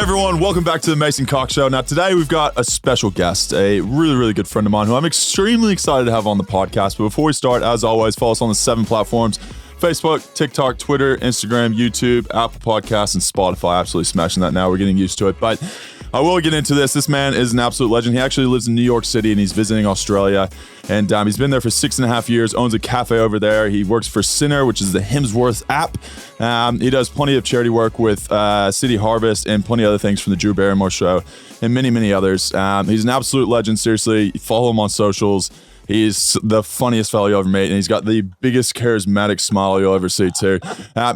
everyone, welcome back to the Mason Cox Show. Now today we've got a special guest, a really, really good friend of mine who I'm extremely excited to have on the podcast. But before we start, as always, follow us on the 7 platforms: Facebook, TikTok, Twitter, Instagram, YouTube, Apple Podcasts, and Spotify. Absolutely smashing that now. We're getting used to it. But I will get into this. This man is an absolute legend. He actually lives in New York City and he's visiting Australia. And he's been there for 6.5 years, owns a cafe over there. He works for Sinner, which is the Hemsworth app. He does plenty of charity work with City Harvest and plenty of other things from the Drew Barrymore Show and many, many others. He's an absolute legend, seriously. Follow him on socials. He's the funniest fellow you ever met, and he's got the biggest charismatic smile you'll ever see, too.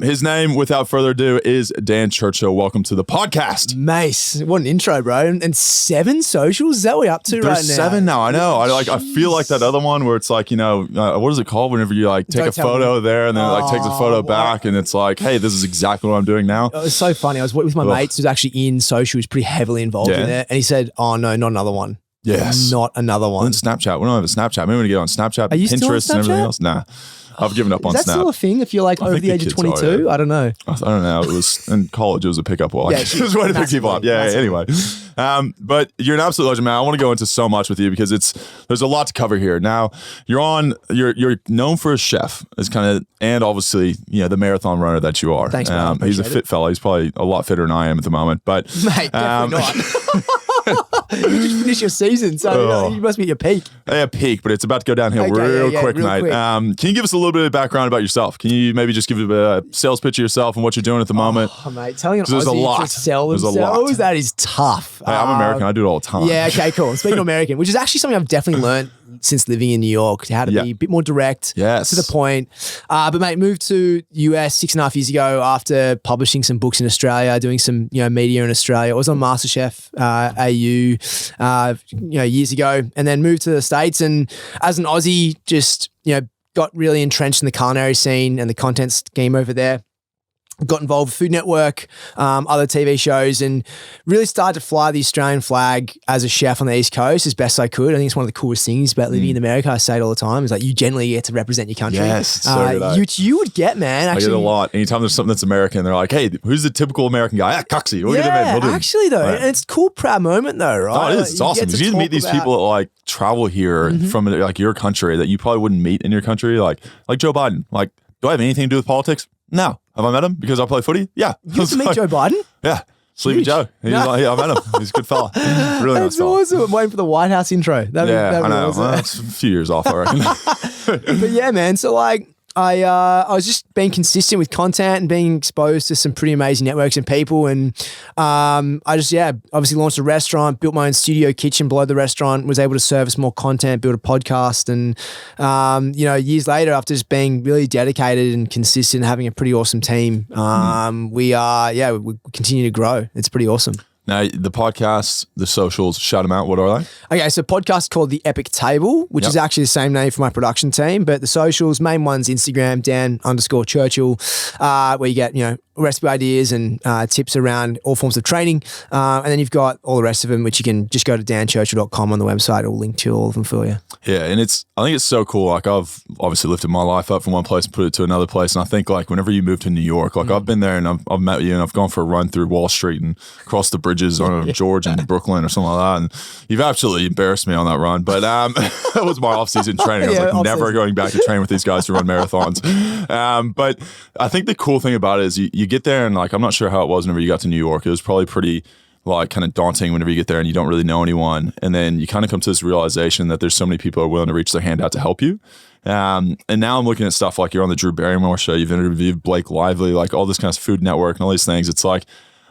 His name, without further ado, is Dan Churchill. Welcome to the podcast. Mace, what an intro, bro. And 7 socials? Is that what we're up to right now? There's 7 now, I know. I feel like that other one where it's like, what is it called whenever you like take a photo there and then it like takes a photo back and it's like, hey, this is exactly what I'm doing now. It was so funny. I was with my mates who's actually in social, who's pretty heavily involved in it. And he said, oh no, not another one. Yes. Not another one. And Snapchat. We don't have a Snapchat. Maybe we're going to get on Snapchat, Pinterest, and everything else. Nah. I've given up on Snap. Is that still a thing if you're like over the age of 22? Yeah. I don't know. I don't know. It was in college. It was a pickup line. Yeah, it was way to pick people up. Yeah. Anyway, but you're an absolute legend, man. I want to go into so much with you because there's a lot to cover here. Now you're known for a chef and obviously the marathon runner that you are. Thanks, man. He's a fit fella. He's probably a lot fitter than I am at the moment. But mate, definitely not. You just finished your season, so you must be at your peak. Yeah, peak, but it's about to go downhill real quick, mate. Can you give us a little bit of background about yourself? Can you maybe just give a sales pitch of yourself and what you're doing at the moment? Oh, mate, telling an Aussie to sell themselves, that is tough. Hey, I'm American. I do it all the time. Yeah, okay, cool. Speaking of American, which is actually something I've definitely learned since living in New York, how to be a bit more direct, to the point. But mate, moved to US 6.5 years ago after publishing some books in Australia, doing some media in Australia. I was on MasterChef AU years ago, and then moved to the States. And as an Aussie, just got really entrenched in the culinary scene and the content scheme over there. Got involved with Food Network, other TV shows, and really started to fly the Australian flag as a chef on the East Coast as best I could. I think it's one of the coolest things about living in America. I say it all the time. It's like you generally get to represent your country. Yes, so you would get, man. Actually, I get a lot. Anytime there's something that's American, they're like, "Hey, who's the typical American guy?" Coxie. We'll get him in. We'll do actually, though, and it's a cool, proud moment, though, right? Oh, it is. It's awesome. You meet these people that like travel here from like your country that you probably wouldn't meet in your country, like Joe Biden. Like, do I have anything to do with politics? No. Have I met him because I play footy? Yeah. You used to meet Joe Biden? Yeah. Sleepy Joe. I met him. He's a good fella. Really nice fella. That's awesome. I'm waiting for the White House intro. I know. Well, that's a few years off, I reckon. But yeah, man. So like, I was just being consistent with content and being exposed to some pretty amazing networks and people. And I just, obviously launched a restaurant, built my own studio kitchen below the restaurant, was able to service more content, build a podcast. And, years later, after just being really dedicated and consistent, having a pretty awesome team, we continue to grow. It's pretty awesome. Now, the podcast, the socials, shout them out. What are they? Okay, so podcast called The Epic Table, which is actually the same name for my production team. But the socials, main one's Instagram, Dan_Churchill, where you get, recipe ideas and tips around all forms of training. And then you've got all the rest of them, which you can just go to danchurchill.com on the website. It'll link to all of them for you. Yeah, and I think it's so cool. Like, I've obviously lifted my life up from one place and put it to another place. And I think like whenever you move to New York, like I've been there and I've met you and I've gone for a run through Wall Street and across the bridges on George and Brooklyn or something like that. And you've absolutely embarrassed me on that run. But that was my off-season training. I was like never going back to train with these guys to run marathons. But I think the cool thing about it is you get there and like, I'm not sure how it was whenever you got to New York. It was probably pretty like kind of daunting whenever you get there and you don't really know anyone. And then you kind of come to this realization that there's so many people who are willing to reach their hand out to help you. And now I'm looking at stuff like you're on the Drew Barrymore Show. You've interviewed Blake Lively, like all this kind of Food Network and all these things. It's like,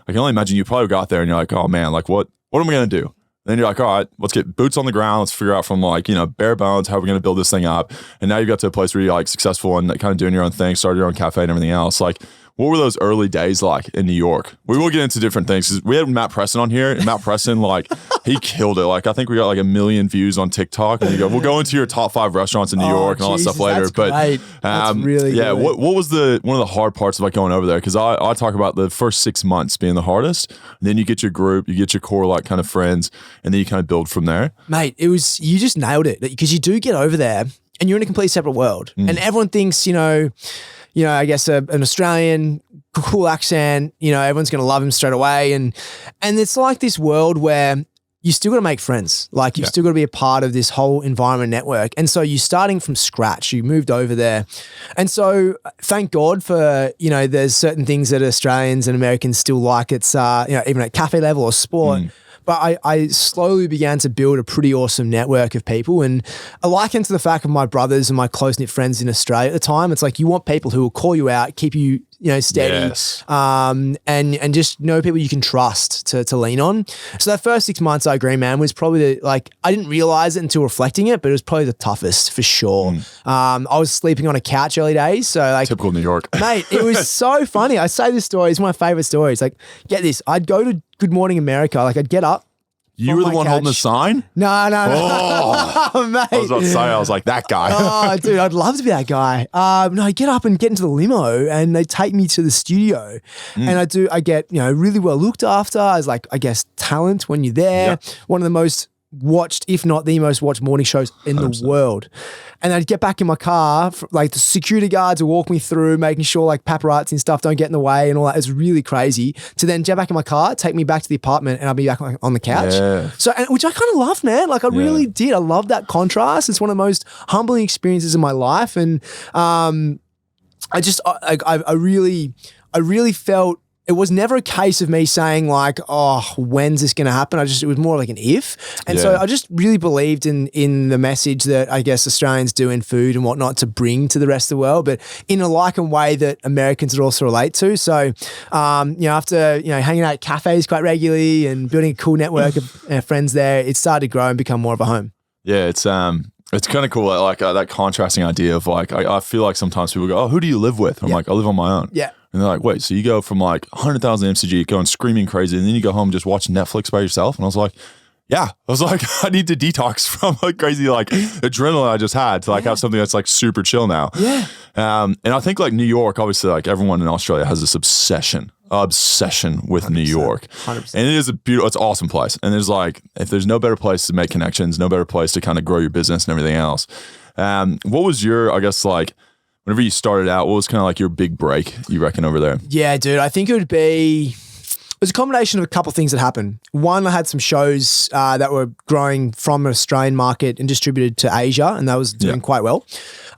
I can only imagine you probably got there and you're like, oh man, like what am I going to do? Then you're like, all right, let's get boots on the ground. Let's figure out from like, bare bones, how we're going to build this thing up. And now you got to a place where you're like successful and kind of doing your own thing, started your own cafe and everything else. Like, what were those early days like in New York? We will get into different things. 'Cause we had Matt Preston on here, and Matt Preston, like, he killed it. Like, I think we got like 1 million views on TikTok. And we'll go into your top 5 restaurants in New York and all that stuff later. That's great. That's really good. What was one of the hard parts of like going over there? Because I talk about the first 6 months being the hardest. And then you get your group, you get your core like kind of friends, and then you kind of build from there. Mate, you just nailed it, because you do get over there and you're in a completely separate world. And everyone thinks, I guess an Australian cool accent, everyone's going to love him straight away. And it's like this world where you still got to make friends. Like you've still got to be a part of this whole environment network. And so you're starting from scratch. You moved over there. And so thank God for, there's certain things that Australians and Americans still like. It's, even at cafe level or sport. But I slowly began to build a pretty awesome network of people. And I liken to the fact of my brothers and my close-knit friends in Australia at the time. It's like you want people who will call you out, keep you, steady, and just know people you can trust to lean on. So that first 6 months, I agree, man, was probably I didn't realize it until reflecting it, but it was probably the toughest for sure. I was sleeping on a couch early days. So typical New York. Mate, it was so funny. I say this story, it's one of my favorite stories. Like, get this, I'd go to Good Morning America. I'd get up. You were the one holding the sign? No. Oh, mate. I was about to say, I was like, that guy. Oh, dude, I'd love to be that guy. No, I get up and get into the limo and they take me to the studio and I get, really well looked after as talent when you're there. Yep. One of the most watched, if not the most watched morning shows in 100%. The world. And I'd get back in my car, the security guards would walk me through, making sure paparazzi and stuff don't get in the way and all that. It's really crazy to then get back in my car, take me back to the apartment and I'll be back on the couch. Yeah. So, which I kind of love, man. I really did. I love that contrast. It's one of the most humbling experiences in my life. And I really felt it was never a case of me saying when's this going to happen? It was more like an if. And so I just really believed in the message that I guess Australians do in food and whatnot to bring to the rest of the world, but in a way that Americans would also relate to. So, after, hanging out at cafes quite regularly and building a cool network of friends there, it started to grow and become more of a home. Yeah, it's kind of cool, that contrasting idea of I feel like sometimes people go, oh, who do you live with? I'm I live on my own. Yeah. And they're like, wait, so you go from 100,000 MCG going screaming crazy and then you go home just watching Netflix by yourself? And I was like, yeah. I was like, I need to detox from crazy adrenaline I just had to have something that's super chill now. Yeah. And I think New York, obviously everyone in Australia has this obsession with New York. 100%. And it is it's an awesome place. And there's if there's no better place to make connections, no better place to kind of grow your business and everything else. What was your, whenever you started out, what was kind of your big break, you reckon, over there? Yeah, dude, I think it was a combination of a couple of things that happened. One, I had some shows that were growing from an Australian market and distributed to Asia, and that was doing quite well.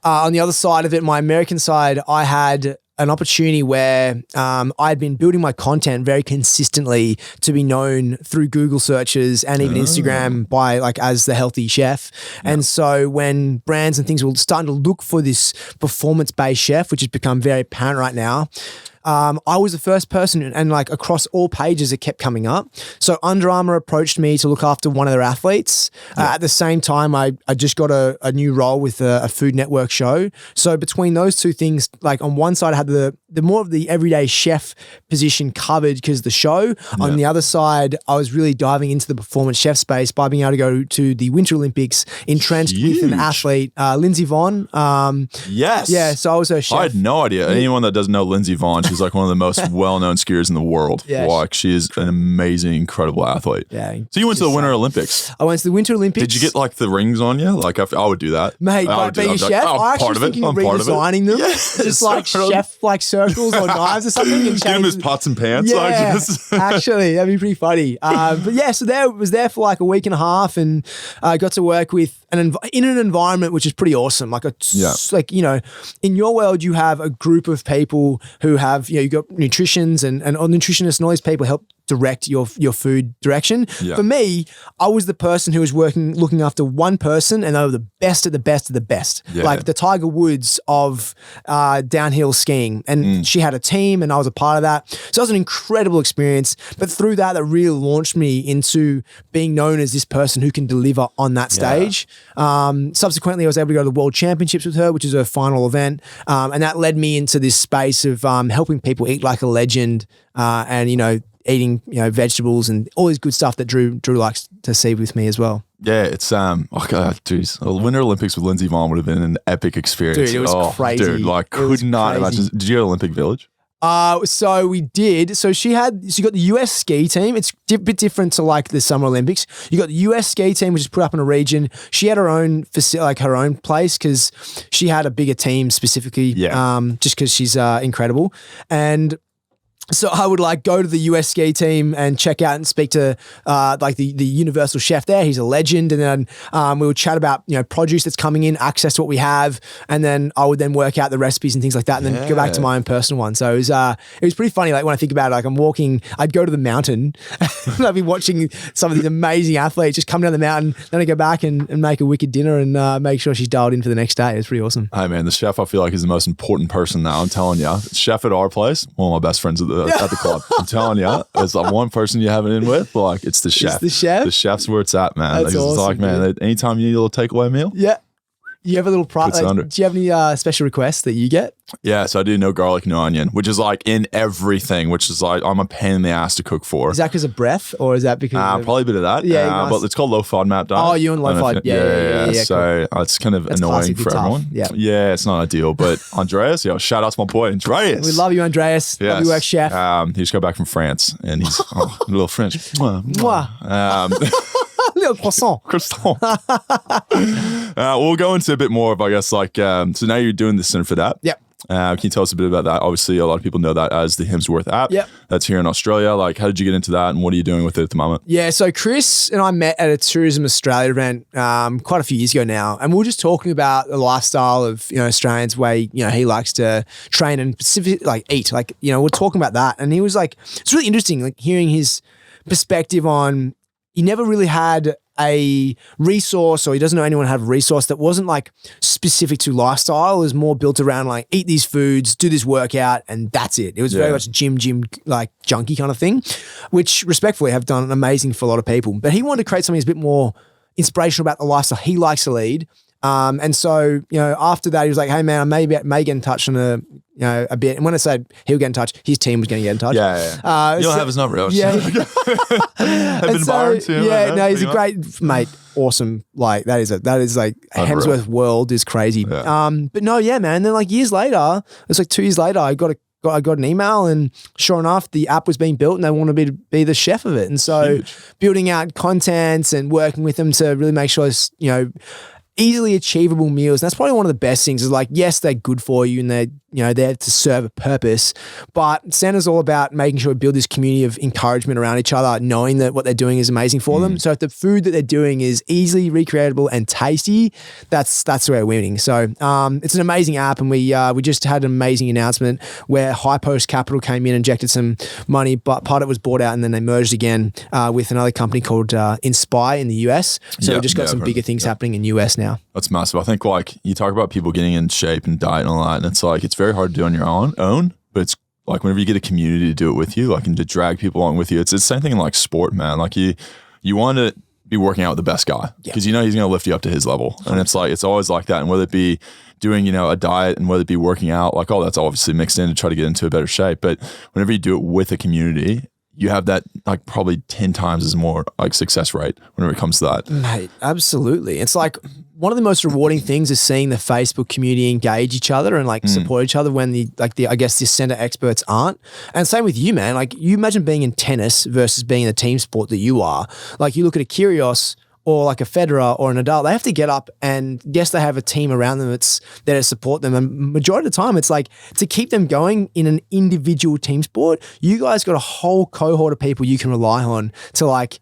On the other side of it, my American side, I had an opportunity where I'd been building my content very consistently to be known through Google searches and even Instagram by as the healthy chef. Yeah. And so when brands and things were starting to look for this performance-based chef, which has become very apparent right now, I was the first person and across all pages it kept coming up. So Under Armour approached me to look after one of their athletes. At the same time, I just got a new role with a Food Network show. So between those two things, on one side I had the more of the everyday chef position covered because of the show. Yeah. On the other side, I was really diving into the performance chef space by being able to go to the Winter Olympics entrenched with an athlete, Lindsey Vonn. Yes. Yeah, so I was her chef. I had no idea. Anyone that doesn't know Lindsey Vonn, she's one of the most well-known skiers in the world. Yeah, she is an amazing, incredible athlete. Yeah. So you went to the Winter Olympics. I went to the Winter Olympics. Did you get the rings on you? I would do that, mate. By being a chef, I actually was thinking of redesigning them. Yes. Just chef circles or knives or something. And get him his pots and pants. Yeah, actually, that'd be pretty funny. But yeah, so was there for a week and a half, and I got to work with in an environment which is pretty awesome. In your world, you have a group of people who have you got nutritionists and nutritionists and all these people help direct your food direction. Yeah. For me, I was the person who was looking after one person, and they were the best at the best of the best. Yeah. The Tiger Woods of downhill skiing. And she had a team and I was a part of that. So it was an incredible experience. But through that really launched me into being known as this person who can deliver on that stage. Subsequently, I was able to go to the World Championships with her, which is her final event. And that led me into this space of helping people eat like a legend and, eating, vegetables and all this good stuff that Drew likes to see with me as well. Yeah, it's the Winter Olympics with Lindsey Vonn would have been an epic experience. Dude, it was crazy. Dude, could not imagine. Did you go to Olympic Village? So we did. So she got the US ski team. It's a bit different to the Summer Olympics. You got the US ski team, which is put up in a region. She had her own facility, her own place, because she had a bigger team specifically. Yeah. Just because she's incredible. And So I would like go to the US ski team and check out and speak to like the universal chef there. He's a legend. And then we would chat about, produce that's coming in, access to what we have. And then I would then work out the recipes and things like that and then go back to my own personal one. So it was pretty funny. Like when I think about it, like I'm walking, I'd go to the mountain and I'd be watching some of these amazing athletes just come down the mountain. Then I go back and make a wicked dinner and make sure she's dialed in for the next day. It's pretty awesome. Hey man, the chef I feel like is the most important person now. I'm telling you, chef at our place, one of my best friends at the club. I'm telling you, there's like one person you have it in with, like it's the chef. It's the chef? The chef's where it's at, man. That's It's awesome, like, man, anytime you need a little takeaway meal. Yeah. You have a little do you have any special requests that you get? Yeah, so I do no garlic, no onion, which is like in everything, which is like I'm a pain in the ass to cook for. Is that because of breath or is that because probably a bit of that. Yeah, nice. But it's called low FODMAP diet. Oh, you and low FOD. Yeah. So cool. It's kind of annoying for everyone. Yeah, it's not ideal. But Andreas, shout out to my boy Andreas. We love you, Andreas. Yes. Love your work, chef. He just got back from France and he's a little French. Little croissant. We'll go into a bit more of, I guess, like, so now you're doing the Center for That. Yep. Can you tell us a bit about that? Obviously, a lot of people know that as the Hemsworth app. Yep. That's here in Australia. Like, how did you get into that and what are you doing with it at the moment? Yeah, so Chris and I met at a Tourism Australia event quite a few years ago now, and we were just talking about the lifestyle of Australians, way he likes to train and specifically like eat. Like we're talking about that, and he was like, it's really interesting, like hearing his perspective on. He never really had a resource, or he doesn't know anyone have a resource that wasn't like specific to lifestyle. It was more built around like eat these foods, do this workout, and that's it. It was very much gym like junkie kind of thing, which respectfully have done amazing for a lot of people. But he wanted to create something that's a bit more inspirational about the lifestyle he likes to lead. And so, after that, he was like, hey man, I may get in touch on a bit. And when I said he'll get in touch, his team was going to get in touch. Yeah. You don't have his number. Yeah. I've been borrowed too. Yeah, no, he's a great mate. Awesome. Like that is like Hemsworth world is crazy. Yeah. But no, yeah, man. And then like years later, it's like 2 years later, I got an email and sure enough, the app was being built and they wanted me to be the chef of it. And so building out content and working with them to really make sure it's, easily achievable meals. And that's probably one of the best things is like, yes, they're good for you and they're there to serve a purpose, but Santa's all about making sure we build this community of encouragement around each other, knowing that what they're doing is amazing for them. So if the food that they're doing is easily recreatable and tasty, that's where we're winning. So it's an amazing app, and we just had an amazing announcement where High Post Capital came in, injected some money, but part of it was bought out and then they merged again with another company called Inspire in the US. So we've just got some bigger things happening in US now. That's massive. I think like you talk about people getting in shape and diet and all that, and it's like it's very hard to do on your own, but it's like whenever you get a community to do it with you, like and to drag people along with you, it's the same thing in like sport, man. Like you want to be working out with the best guy because he's going to lift you up to his level, and it's like it's always like that. And whether it be doing a diet and whether it be working out, like that's obviously mixed in to try to get into a better shape. But whenever you do it with a community, you have that like probably 10 times as more like success rate whenever it comes to that. Mate, absolutely. It's like one of the most rewarding things is seeing the Facebook community engage each other and like support each other when I guess the center experts aren't. And same with you, man. Like you imagine being in tennis versus being in a team sport that you are. Like you look at a Kyrgios or like a Federer or an Nadal, they have to get up and yes, they have a team around them that's there to support them. And majority of the time, it's like to keep them going in an individual team sport, you guys got a whole cohort of people you can rely on to like,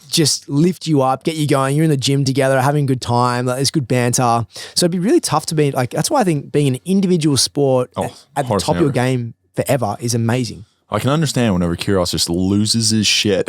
just lift you up, get you going. You're in the gym together, having a good time. Like, there's good banter. So it'd be really tough to be like, that's why I think being an individual sport at the top of your game forever is amazing. I can understand whenever Kyrgios just loses his shit.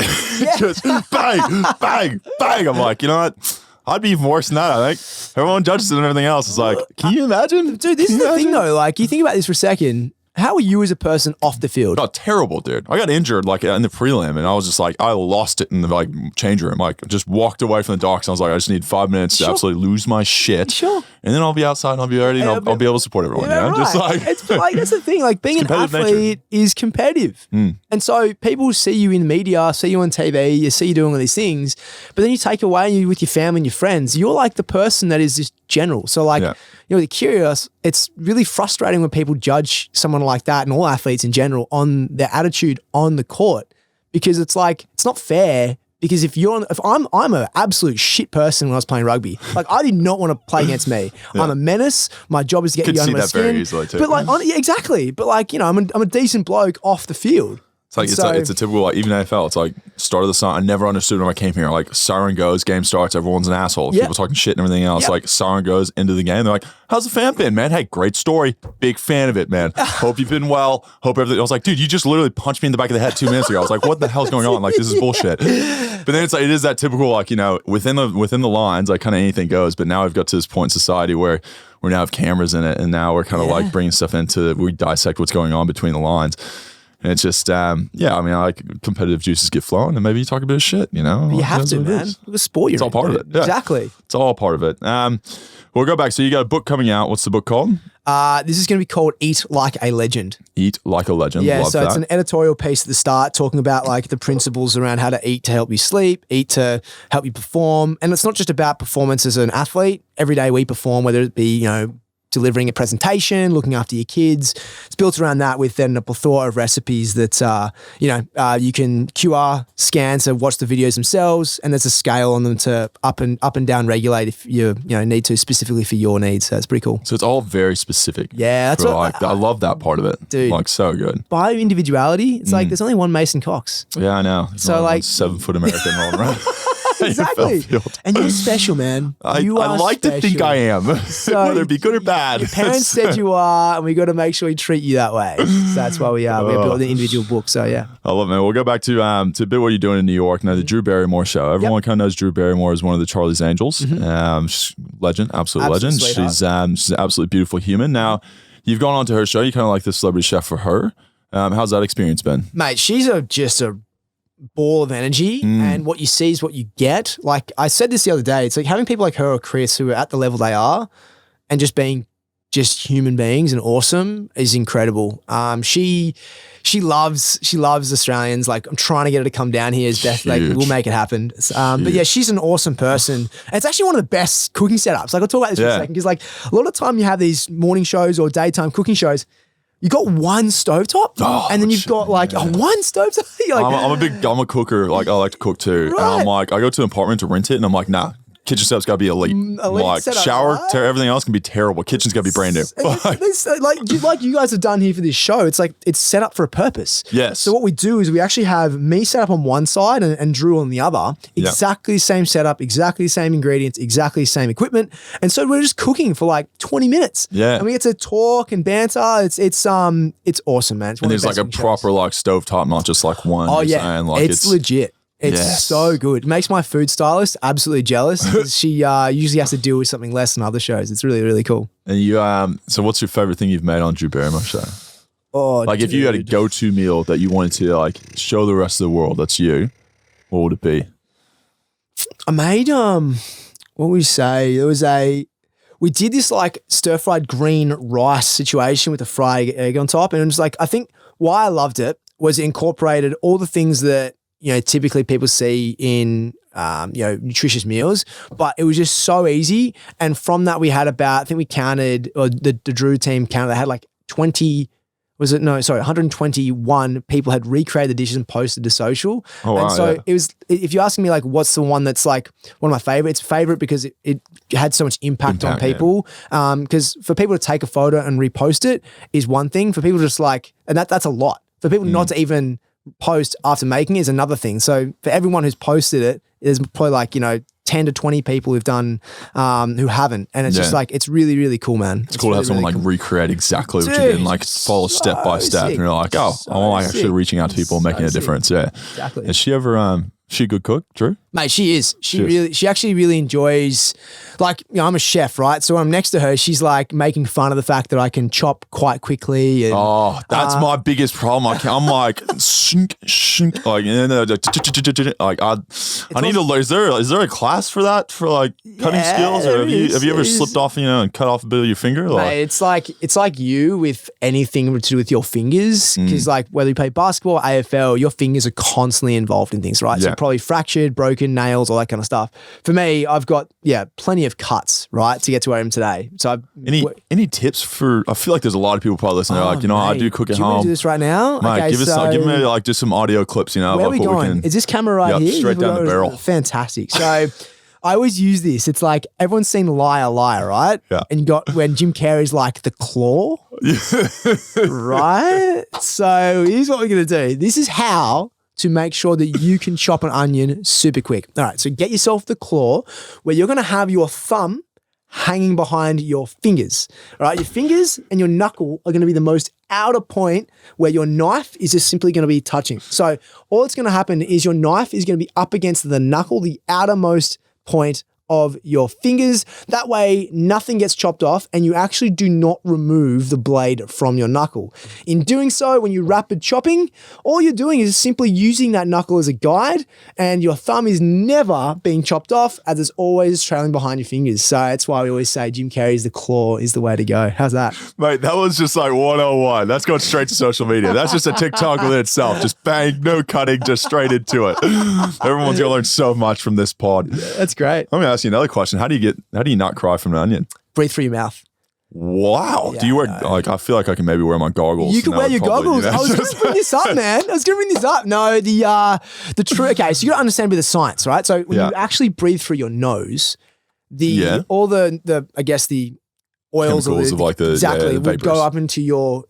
Just bang, bang, bang. I'm like, you know what? I'd be even worse than that, I think. Everyone judges it and everything else. It's like, can you imagine? Dude, this is the thing though. Like, you think about this for a second. How are you as a person off the field? Oh, terrible, dude. I got injured like in the prelim and I was just like, I lost it in the like change room. Like just walked away from the docks. And I was like, I just need 5 minutes to absolutely lose my shit. And then I'll be outside and I'll be ready and I'll be able to support everyone. Yeah, right. Just like it's like, that's the thing. Like being an athlete is competitive. And so people see you in the media, see you on TV, you see you doing all these things, but then you take away you with your family and your friends. You're like the person that is just general. So like, with Kyrgios, it's really frustrating when people judge someone like that and all athletes in general on their attitude on the court because it's like, it's not fair Because if I'm an absolute shit person when I was playing rugby. Like I did not want to play against me. Yeah. I'm a menace. My job is to get you under my skin. Very easily too. But like, yeah, exactly. But like, you know, I'm a decent bloke off the field. It's a typical, like, even NFL, it's like start of the siren. I never understood when I came here. Like siren goes, game starts, everyone's an asshole. Yep. People talking shit and everything else. Yep. Like siren goes into the game. They're like, how's the fan been, man? Hey, great story. Big fan of it, man. Hope you've been well. Hope everything. I was like, dude, you just literally punched me in the back of the head 2 minutes ago. I was like, what the hell's going on? Like, this is bullshit. But then it's like, it is that typical, like, you know, within the lines, like kind of anything goes. But now we've got to this point in society where we now have cameras in it. And now we're kind of like bringing stuff into, we dissect what's going on between the lines. And it's just, I mean, I like competitive juices get flowing and maybe you talk a bit of shit, you know? You have to, man. The sport it's all part of it. Yeah. Exactly. It's all part of it. We'll go back. So you got a book coming out. What's the book called? This is going to be called Eat Like a Legend. Eat Like a Legend. Yeah, Love so that. It's an editorial piece at the start talking about like the principles around how to eat to help you sleep, eat to help you perform. And it's not just about performance as an athlete. Every day we perform, whether it be, you know, delivering a presentation, looking after your kids. It's built around that with then a plethora of recipes that, you can QR scan to watch the videos themselves, and there's a scale on them to up and down regulate if you need to, specifically for your needs. So it's pretty cool. So it's all very specific. Yeah, that's what I love that part of it, dude. Like so good. By individuality, it's like there's only one Mason Cox. Yeah, I know. There's so like 7-foot American rolling around. Exactly. And you're special, man. I like to think I am, so whether it be good or bad. Your parents said you are, and we got to make sure we treat you that way. So that's why we are. We built the individual book. So yeah. I love it, man. We'll go back to a bit what you're doing in New York. Now, the Drew Barrymore show. Everyone kind of knows Drew Barrymore as one of the Charlie's Angels. She's legend, absolute legend. Sweetheart. She's an absolutely beautiful human. Now, you've gone on to her show. You kind of like the celebrity chef for her. How's that experience been? Mate, she's just a ball of energy, and what you see is what you get. Like I said this the other day, it's like having people like her or Chris who are at the level they are and just being just human beings and awesome is incredible. She loves Australians. Like I'm trying to get her to come down here as best like we'll make it happen. But yeah, she's an awesome person. And it's actually one of the best cooking setups. Like I'll talk about this for a second because like a lot of time you have these morning shows or daytime cooking shows. You got one stovetop, and then you've got like one stovetop. Like, I'm a cooker. Like I like to cook too, right. And I'm like, I go to an apartment to rent it, and I'm like, nah. Kitchen setup's got to be elite. Like setup, shower, right? Everything else can be terrible. Kitchen's got to be brand new. like you guys have done here for this show, it's like it's set up for a purpose. Yes. So what we do is we actually have me set up on one side and Drew on the other. Exactly the same setup, exactly the same ingredients, exactly the same equipment. And so we're just cooking for like 20 minutes. Yeah. And we get to talk and banter. It's awesome, man. And there's like a proper like stovetop, not just like one. Oh yeah. It's legit. It's so good. It makes my food stylist absolutely jealous because she usually has to deal with something less than other shows. It's really, really cool. And you, so what's your favorite thing you've made on Drew Barrymore show? Oh, like if you had a go-to meal that you wanted to like show the rest of the world, that's you, what would it be? I made, what would we say? We did this like stir-fried green rice situation with a fried egg on top. And it was like, I think why I loved it was it incorporated all the things that, typically people see in, nutritious meals, but it was just so easy. And from that, we had about, I think we counted, or the Drew team counted, they had like 121 people had recreated the dishes and posted to social. Oh, wow, and so it was, if you're asking me like, what's the one that's like one of my favorites, because it had so much impact on people. Because for people to take a photo and repost it is one thing. For people just like, and that's a lot. For people not to even post after making it is another thing. So for everyone who's posted it, there's probably like, 10 to 20 people who've done, who haven't. And it's just like, it's really, really cool, man. It's cool to have someone like recreate exactly what you did and like follow step by step. And you're like, I'm like actually reaching out to people and making a difference. Yeah. Exactly. Is she ever, she a good cook, Drew? Mate, she is. She actually really enjoys, like, I'm a chef, right? So when I'm next to her, she's like making fun of the fact that I can chop quite quickly. And, that's my biggest problem. I'm like, shink, like, I need to learn. Is there a class for that, for like cutting skills? Or have you ever slipped off, and cut off a bit of your finger? Like, mate, it's like you with anything to do with your fingers. Because like whether you play basketball or AFL, your fingers are constantly involved in things, right? So probably fractured, broken, nails, all that kind of stuff. For me, I've got, plenty of cuts, right, to get to where I am today. So any tips for, I feel like there's a lot of people probably listening. They're like, mate, I do cook at home. Do this right now? Mate, okay, give me like just some audio clips, where are we going? Is this camera right here? Straight down the barrel. Fantastic. So I always use this. It's like everyone's seen Liar, Liar, right? Yeah. And you got when Jim Carrey's like the claw, right? So here's what we're going to do. This is how to make sure that you can chop an onion super quick. All right, so get yourself the claw where you're going to have your thumb hanging behind your fingers. All right, your fingers and your knuckle are going to be the most outer point where your knife is just simply going to be touching. So all that's going to happen is your knife is going to be up against the knuckle, the outermost point of your fingers. That way, nothing gets chopped off and you actually do not remove the blade from your knuckle. In doing so, when you rapid chopping, all you're doing is simply using that knuckle as a guide and your thumb is never being chopped off as it's always trailing behind your fingers. So that's why we always say Jim Carrey's the claw is the way to go. How's that? Mate, that was just like 101. That's going straight to social media. That's just a TikTok within itself. Just bang, no cutting, just straight into it. Everyone's going to learn so much from this pod. That's great. I'm going to ask you another question. How do you not cry from an onion? Breathe through your mouth. Wow. Do you wear, I feel like I can maybe wear my goggles. You can wear your goggles. I was going to bring this up, man. No, the true, okay, so you got to understand a bit of the science, right? So when you actually breathe through your nose, all the I guess the oils chemicals of like the exactly the would go up into your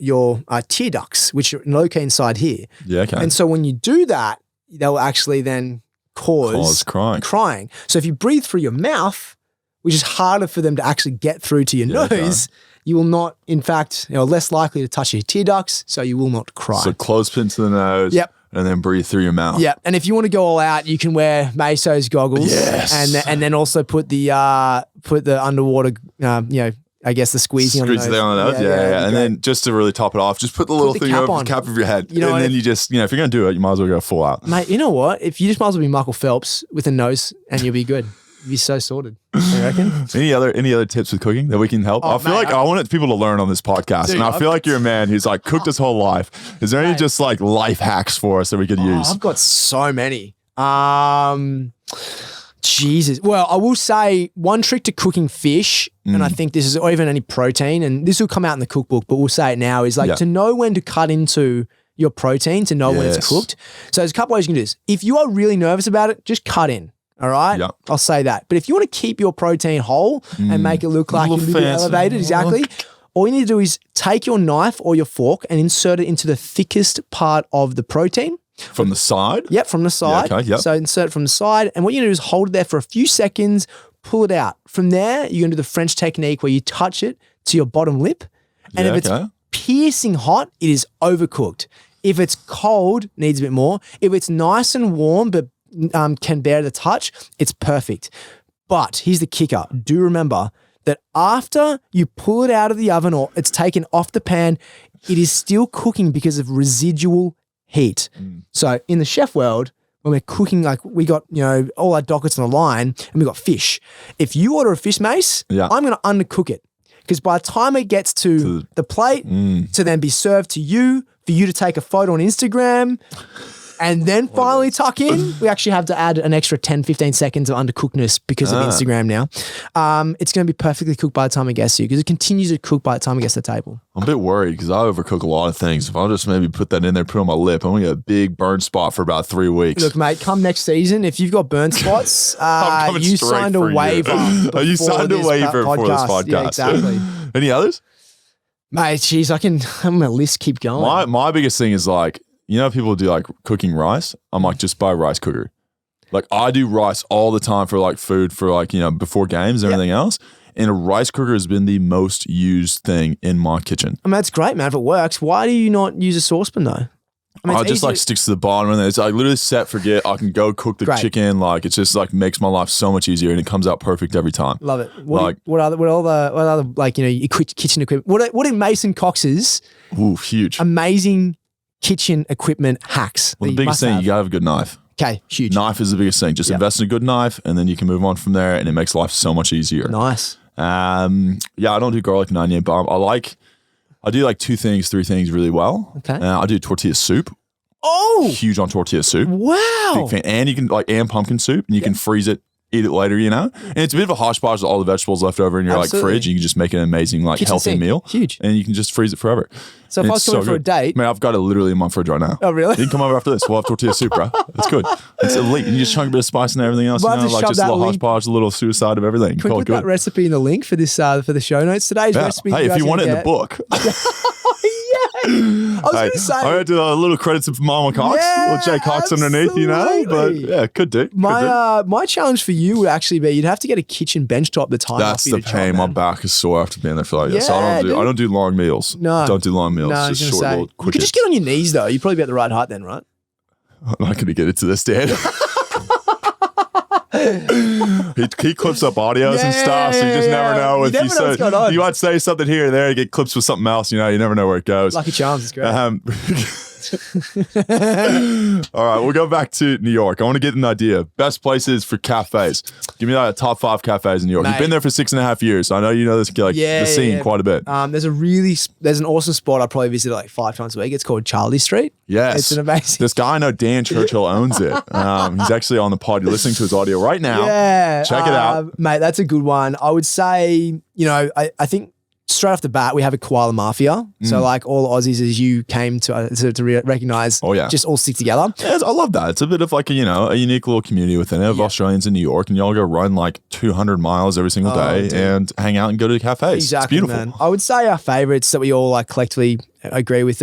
tear ducts, which are located inside here. Yeah, okay. And so when you do that, they'll actually then cause crying. So if you breathe through your mouth, which is harder for them to actually get through to your nose, you will not, in fact, less likely to touch your tear ducts, so you will not cry. So clothespin to the nose. Yep. And then breathe through your mouth. Yeah, and if you want to go all out, you can wear Meso's goggles. Yes. And then also put the underwater, I guess the squeezing on the nose. There on the nose. Yeah. And then just to really top it off, just put the little thing over the cap of your head. And then you just, if you're going to do it, you might as well go full out. Mate, you know what? If you just might as well be Michael Phelps with a nose and you'll be good. You'll be so sorted. You reckon? Any other tips with cooking that we can help? I feel like I wanted people to learn on this podcast. Dude, and I feel like you're a man who's like cooked his whole life. Is there any just like life hacks for us that we could use? I've got so many. Jesus. Well, I will say one trick to cooking fish, and I think this is, or even any protein, and this will come out in the cookbook, but we'll say it now, is like to know when to cut into your protein, to know when it's cooked. So there's a couple ways you can do this. If you are really nervous about it, just cut in. All right? Yep. I'll say that. But if you want to keep your protein whole and make it look like you're a little bit elevated, exactly, all you need to do is take your knife or your fork and insert it into the thickest part of the protein. From the side? Yep, from the side. Yeah, okay, yep. So insert it from the side. And what you're going to do is hold it there for a few seconds, pull it out. From there, you're going to do the French technique where you touch it to your bottom lip. And if it's piercing hot, it is overcooked. If it's cold, needs a bit more. If it's nice and warm but can bear the touch, it's perfect. But here's the kicker. Do remember that after you pull it out of the oven or it's taken off the pan, it is still cooking because of residual heat. So in the chef world, when we're cooking, like we got, all our dockets on the line and we got fish. If you order a fish, Mace, I'm going to undercook it. Because by the time it gets to the plate, to then be served to you, for you to take a photo on Instagram, and then finally tuck in, we actually have to add an extra 10, 15 seconds of undercookedness because of Instagram now. It's going to be perfectly cooked by the time it gets to you because it continues to cook by the time it gets to the table. I'm a bit worried because I overcook a lot of things. If I'll just maybe put that in there, put it on my lip, I'm going to get a big burn spot for about 3 weeks. Look, mate, come next season, if you've got burn spotes, you signed a waiver. You signed a waiver for this podcast. Yeah, exactly. Any others? Mate, geez, I'm my list keep going. My biggest thing is like, people do like cooking rice. I'm like, just buy a rice cooker. Like I do rice all the time for like food for like, before games and everything else. And a rice cooker has been the most used thing in my kitchen. I mean, that's great, man. If it works, why do you not use a saucepan though? I mean, I just like sticks to the bottom and it's like literally set, forget. I can go cook the chicken. Like it's just like makes my life so much easier and it comes out perfect every time. Love it. What other like, kitchen equipment? What are Mason Cox's huge amazing kitchen equipment hacks? Well, the biggest thing, you gotta have a good knife. Okay, huge. Knife is the biggest thing. Just invest in a good knife and then you can move on from there and it makes life so much easier. Nice. I don't do garlic and onion, but I do like 2 things, 3 things really well. Okay. I do tortilla soup. Oh, huge on tortilla soup. Wow. Big fan. And you can and pumpkin soup, and you can freeze it, eat it later, And it's a bit of a hodgepodge of all the vegetables left over in your fridge. You can just make an amazing healthy meal. Huge. And you can just freeze it forever. So if I was coming for a date. Man, I've got it literally in my fridge right now. Oh, really? You can come over after this. We'll have tortilla soup, bro. It's good. It's elite. And you just chunk a bit of spice and everything else. Just a little hodgepodge, a little suicide of everything. Can we put that recipe in the link for this for the show notes? Today's recipe. Hey, if you want it in the book. I was going to say. I'm going to do a little credits of Mama Cox, or Jay Cox underneath, But yeah, could do. My challenge for you would actually be you'd have to get a kitchen bench top that's high enough. That's the pain. My back is sore after being there for like so I don't do long meals. No. Don't do long meals. No, just short little quick. You could just get on your knees though. You'd probably be at the right height then, right? I'm not going to get into this, Dan. he clips up audios and stuff, so you just never know. If you say, you might say something here and there, you get clips with something else. You never know where it goes. Lucky Charms is great. All right, we'll go back to New York. I want to get an idea. Best places for cafes. Give me a top 5 cafes in New York. Mate. You've been there for 6.5 years, so I know you know this the scene quite a bit. There's an awesome spot I probably visit like 5 times a week. It's called Charlie Street. Yes. It's an amazing. This guy I know, Dan Churchill, owns it. He's actually on the pod. You're listening to his audio right now. Yeah. Check it out. Mate, that's a good one. I would say, I think straight off the bat, we have a koala mafia. So like all Aussies, as you came to recognize, just all stick together. Yeah, I love that. It's a bit of like a unique little community within it of Australians in New York, and y'all go run like 200 miles every single day and hang out and go to the cafes. Exactly, it's beautiful. Man. I would say our favorites that we all like collectively agree with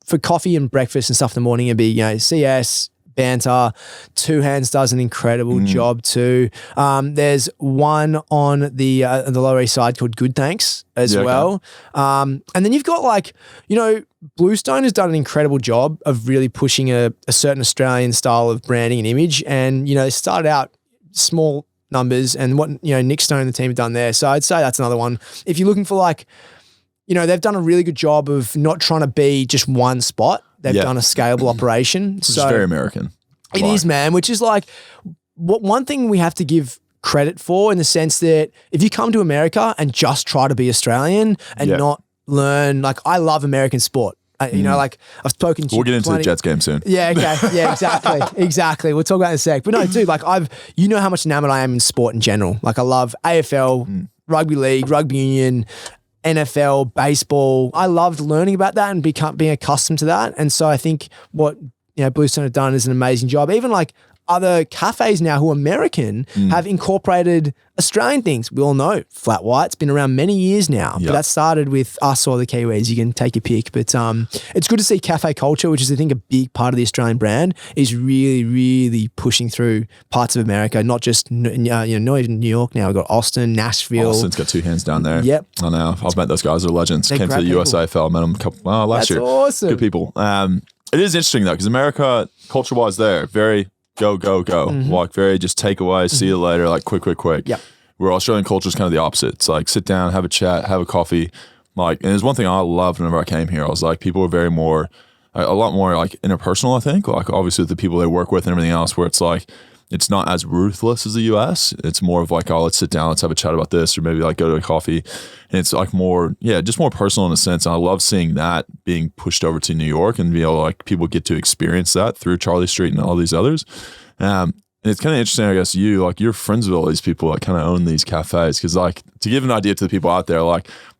for coffee and breakfast and stuff in the morning would be, CS, Banter. Two Hands does an incredible job too. There's one on the Lower East Side called Good Thanks as well. Okay. And then you've got Bluestone has done an incredible job of really pushing a certain Australian style of branding and image. And, they started out small numbers and what, Nick Stone and the team have done there. So I'd say that's another one. If you're looking for they've done a really good job of not trying to be just one spot. They've done a scalable operation. It's very American. It is, man, which is like one thing we have to give credit for in the sense that if you come to America and just try to be Australian and not learn, I love American sport. I've spoken to We'll get into the Jets game soon. Yeah, okay. Yeah, exactly. We'll talk about it in a sec. But no, dude, how much enamored I am in sport in general. I love AFL, rugby league, rugby union, NFL, baseball. I loved learning about that and being accustomed to that. And so I think what Bluestone have done is an amazing job. Even other cafes now who are American have incorporated Australian things. We all know Flat White's been around many years now, but that started with us or the Kiwis. You can take your pick, but it's good to see cafe culture, which is I think a big part of the Australian brand, is really, really pushing through parts of America, not just not even New York now. We've got Austin, Nashville. Austin's got Two Hands down there. Yep. I know. I've met those guys. They're legends. Came to the USAFL. Met them last year. That's awesome. Good people. It is interesting though, because America, culture-wise, very go. Very just take away, see you later, quick. Yep. Where Australian culture is kind of the opposite. It's sit down, have a chat, have a coffee. And there's one thing I loved whenever I came here. I was people were a lot more interpersonal, I think. Obviously with the people they work with and everything else, where it's it's not as ruthless as the US. It's more of let's sit down, let's have a chat about this, or maybe go to a coffee. And it's more, just more personal in a sense. And I love seeing that being pushed over to New York and be able people get to experience that through Charlie Street and all these others. And it's kind of interesting, I guess, you're friends with all these people that kind of own these cafes. Because to give an idea to the people out there,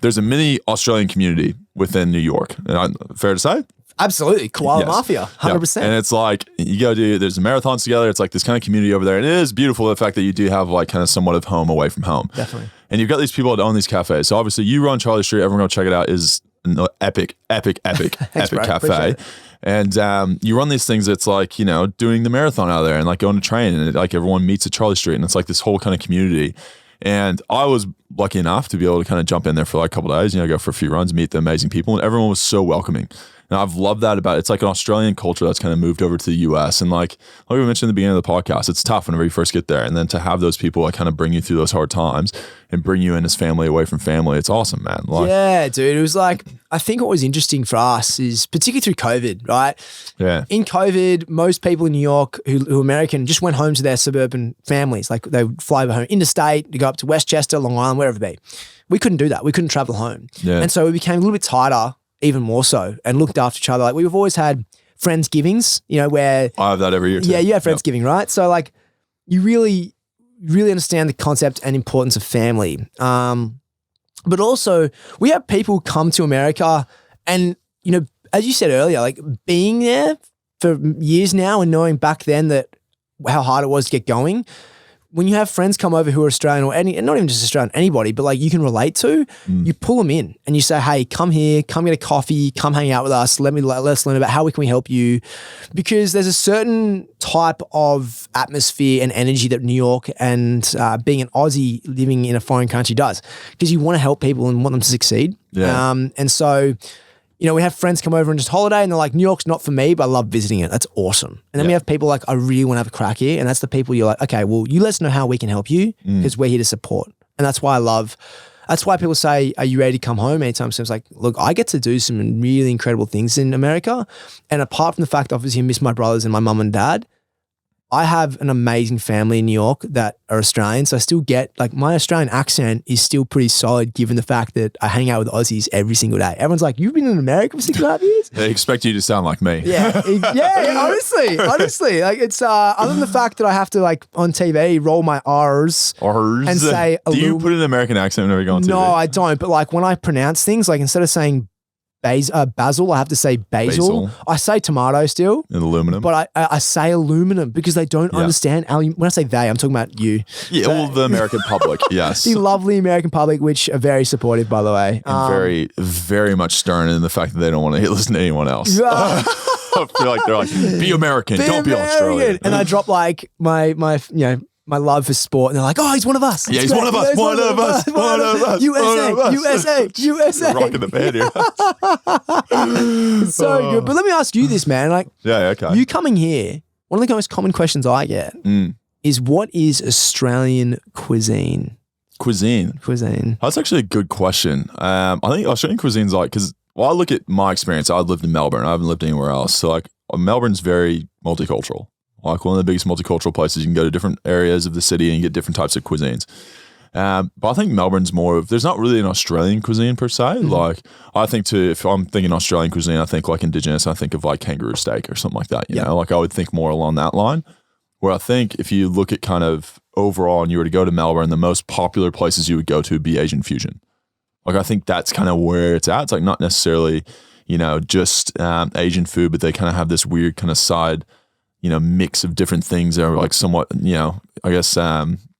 there's a mini Australian community within New York. And fair to say? Absolutely. Koala Mafia, 100%. Yeah. And it's you go there's marathons together. It's this kind of community over there. And it is beautiful, the fact that you do have kind of somewhat of home away from home. Definitely. And you've got these people that own these cafes. So obviously you run Charlie Street. Everyone go check it out. Is an epic Thanks, bro. cafe. And you run these things that's doing the marathon out there and going to train. And everyone meets at Charlie Street. And it's this whole kind of community. And I was lucky enough to be able to kind of jump in there for a couple of days, go for a few runs, meet the amazing people. And everyone was so welcoming. And I've loved that about it. It's an Australian culture that's kind of moved over to the US. And like we mentioned at the beginning of the podcast, it's tough whenever you first get there. And then to have those people kind of bring you through those hard times and bring you in as family away from family, it's awesome, man. Yeah, dude. It was I think what was interesting for us is particularly through COVID, right? Yeah. In COVID, most people in New York who are American just went home to their suburban families. They would fly home interstate, to go up to Westchester, Long Island, wherever it be. We couldn't do that. We couldn't travel home. Yeah. And so we became a little bit tighter, even more so, and looked after each other. We've always had Friendsgivings, you know, where I have that every year too. Yeah, you have Friendsgiving, right? So like you really understand the concept and importance of family. But also we have people come to America and, you know, as you said earlier, like being there for years now and knowing back then that how hard it was to get going. When you have friends come over who are Australian or and not even just Australian, anybody, but like you can relate to, you pull them in and you say, hey, come here, come get a coffee, come hang out with us. Let us learn about how we help you. Because there's a certain type of atmosphere and energy that New York and being an Aussie living in a foreign country does. Because you want to help people and want them to succeed. Yeah. And so, you know, we have friends come over and just holiday and they're like, New York's not for me, but I love visiting it. That's awesome. And then we have people like, I really want to have a crack here. And that's the people you're like, okay, well, you let us know how we can help you because we're here to support. And that's why that's why people say, are you ready to come home anytime soon? It's like, look, I get to do some really incredible things in America. And apart from the fact, obviously, I miss my brothers and my mum and dad, I have an amazing family in New York that are Australian. So I still get, like, my Australian accent is still pretty solid given the fact that I hang out with Aussies every single day. Everyone's like, you've been in America for 6.5 years? They expect you to sound like me. Yeah, honestly. Like, it's, other than the fact that I have to, like, on TV, roll my R's. and say, do you put an American accent whenever you go on TV? No, I don't. But, like, when I pronounce things, like, instead of saying basil, I have to say basil. I say tomato still. And aluminum. But I say aluminum because they don't understand. When I say they, I'm talking about you. Yeah, all the American public, yes. The lovely American public, which are very supportive, by the way. And very, very much stern in the fact that they don't want to listen to anyone else. I feel like they're like, be American, don't be Australian. And I drop like my my love for sport, and they're like, "Oh, he's one of us." Yeah, he's one of us. One of us. USA. Rocking the band here. It's so good. But let me ask you this, man. Like, okay. You coming here, one of the most common questions I get is, what is Australian cuisine? Cuisine. That's actually a good question. I think Australian cuisine's like, because I look at my experience, I've lived in Melbourne. I haven't lived anywhere else. So like Melbourne's very multicultural. Like one of the biggest multicultural places. You can go to different areas of the city and get different types of cuisines. But I think Melbourne's more of, there's not really an Australian cuisine per se. Like I think if I'm thinking Australian cuisine, I think like Indigenous, I think of like kangaroo steak or something like that. You know, like I would think more along that line. Where I think if you look at kind of overall and you were to go to Melbourne, the most popular places you would go to would be Asian fusion. Like I think that's kind of where it's at. It's like not necessarily, you know, just Asian food, but they kind of have this weird kind of side, you know, mix of different things that are like somewhat, you know, I guess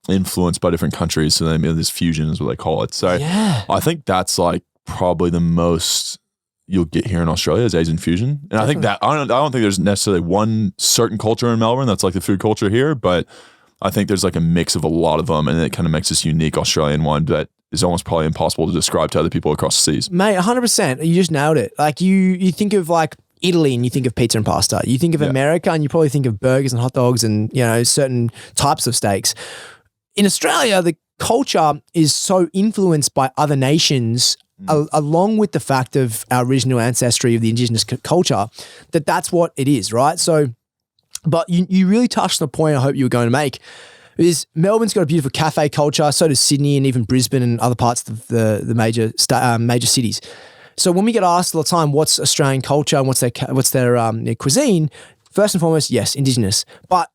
influenced by different countries. So then this fusion is what they call it. So I think that's like probably the most you'll get here in Australia is Asian fusion. And I think that, I don't think there's necessarily one certain culture in Melbourne that's like the food culture here, but I think there's like a mix of a lot of them, and it kind of makes this unique Australian one that is almost probably impossible to describe to other people across the seas. Mate, 100%. You just nailed it. Like you think of like Italy and you think of pizza and pasta. You think of America and you probably think of burgers and hot dogs and, you know, certain types of steaks. In Australia, the culture is so influenced by other nations along with the fact of our original ancestry of the Indigenous culture, that's what it is, right? So, but you really touched on the point I hope you were going to make, is Melbourne's got a beautiful cafe culture, so does Sydney and even Brisbane and other parts of the major cities. So when we get asked all the time, what's Australian culture and what's their cuisine, first and foremost, yes, Indigenous. But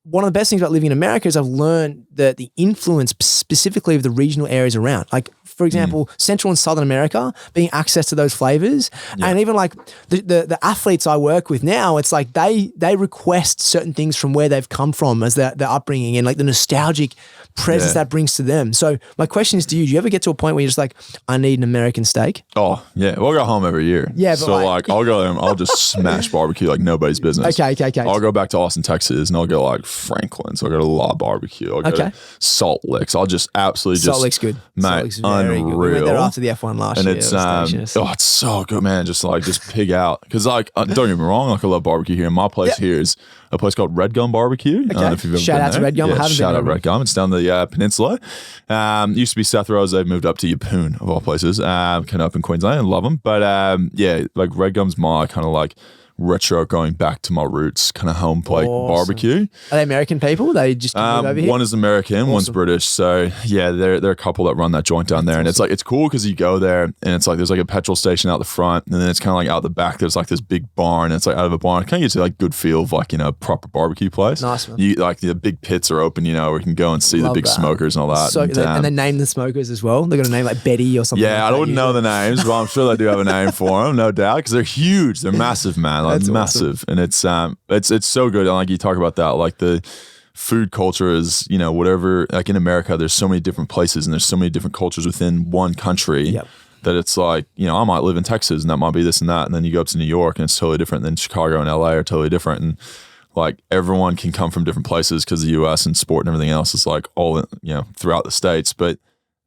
one of the best things about living in America is I've learned that the influence specifically of the regional areas around, like for example, Central and Southern America, being access to those flavors, and even like the athletes I work with now, it's like they request certain things from where they've come from as their upbringing and like the nostalgic presence that brings to them. So my question is to you, do you ever get to a point where you're just like, I need an American steak? Oh yeah, we'll go home every year. Yeah, but so like I'll go and I'll just smash barbecue like nobody's business. Okay. I'll go back to Austin, Texas, and I'll go like Franklin's. I'll go to La Barbecue. I'll go to Salt Licks. I'll just absolutely Salt Licks good. Mate, Salt Licks very good. We went there after the F1 last year. And it's so good, man. Just pig out. Because like, don't get me wrong, like I love barbecue here. My place here is a place called Red Gum Barbecue. Okay. I don't know if you've ever Shout been out there. to Red Gum. Yeah, shout out Red Gum. It's down the peninsula. Used to be Seth Rose. They've moved up to Yeppoon of all places. Kind of up in Queensland. I love them. But like Red Gum's my kind of like retro, going back to my roots, kind of home plate barbecue. Are they American people? They just move over here? One is American, one's British. So yeah, they're a couple that run that joint down there. And it's like, it's cool because you go there and it's like, there's like a petrol station out the front, and then it's kind of like out the back, there's like this big barn. And it's like out of a barn, it kind of gives you like good feel of like, proper barbecue place. Nice, man. You like the big pits are open, where you can go and see the big smokers and all that. So, and they name the smokers as well. They're going to name like Betty or something. Yeah, I wouldn't know the names, but I'm sure they do have a name for them, no doubt, because they're huge. They're massive, man. Like massive. And it's so good. And like you talk about that, like the food culture is, whatever, like in America, there's so many different places and there's so many different cultures within one country that it's like, I might live in Texas and that might be this and that. And then you go up to New York and it's totally different. Then Chicago and LA are totally different. And like everyone can come from different places because the US and sport and everything else is like all, throughout the States, but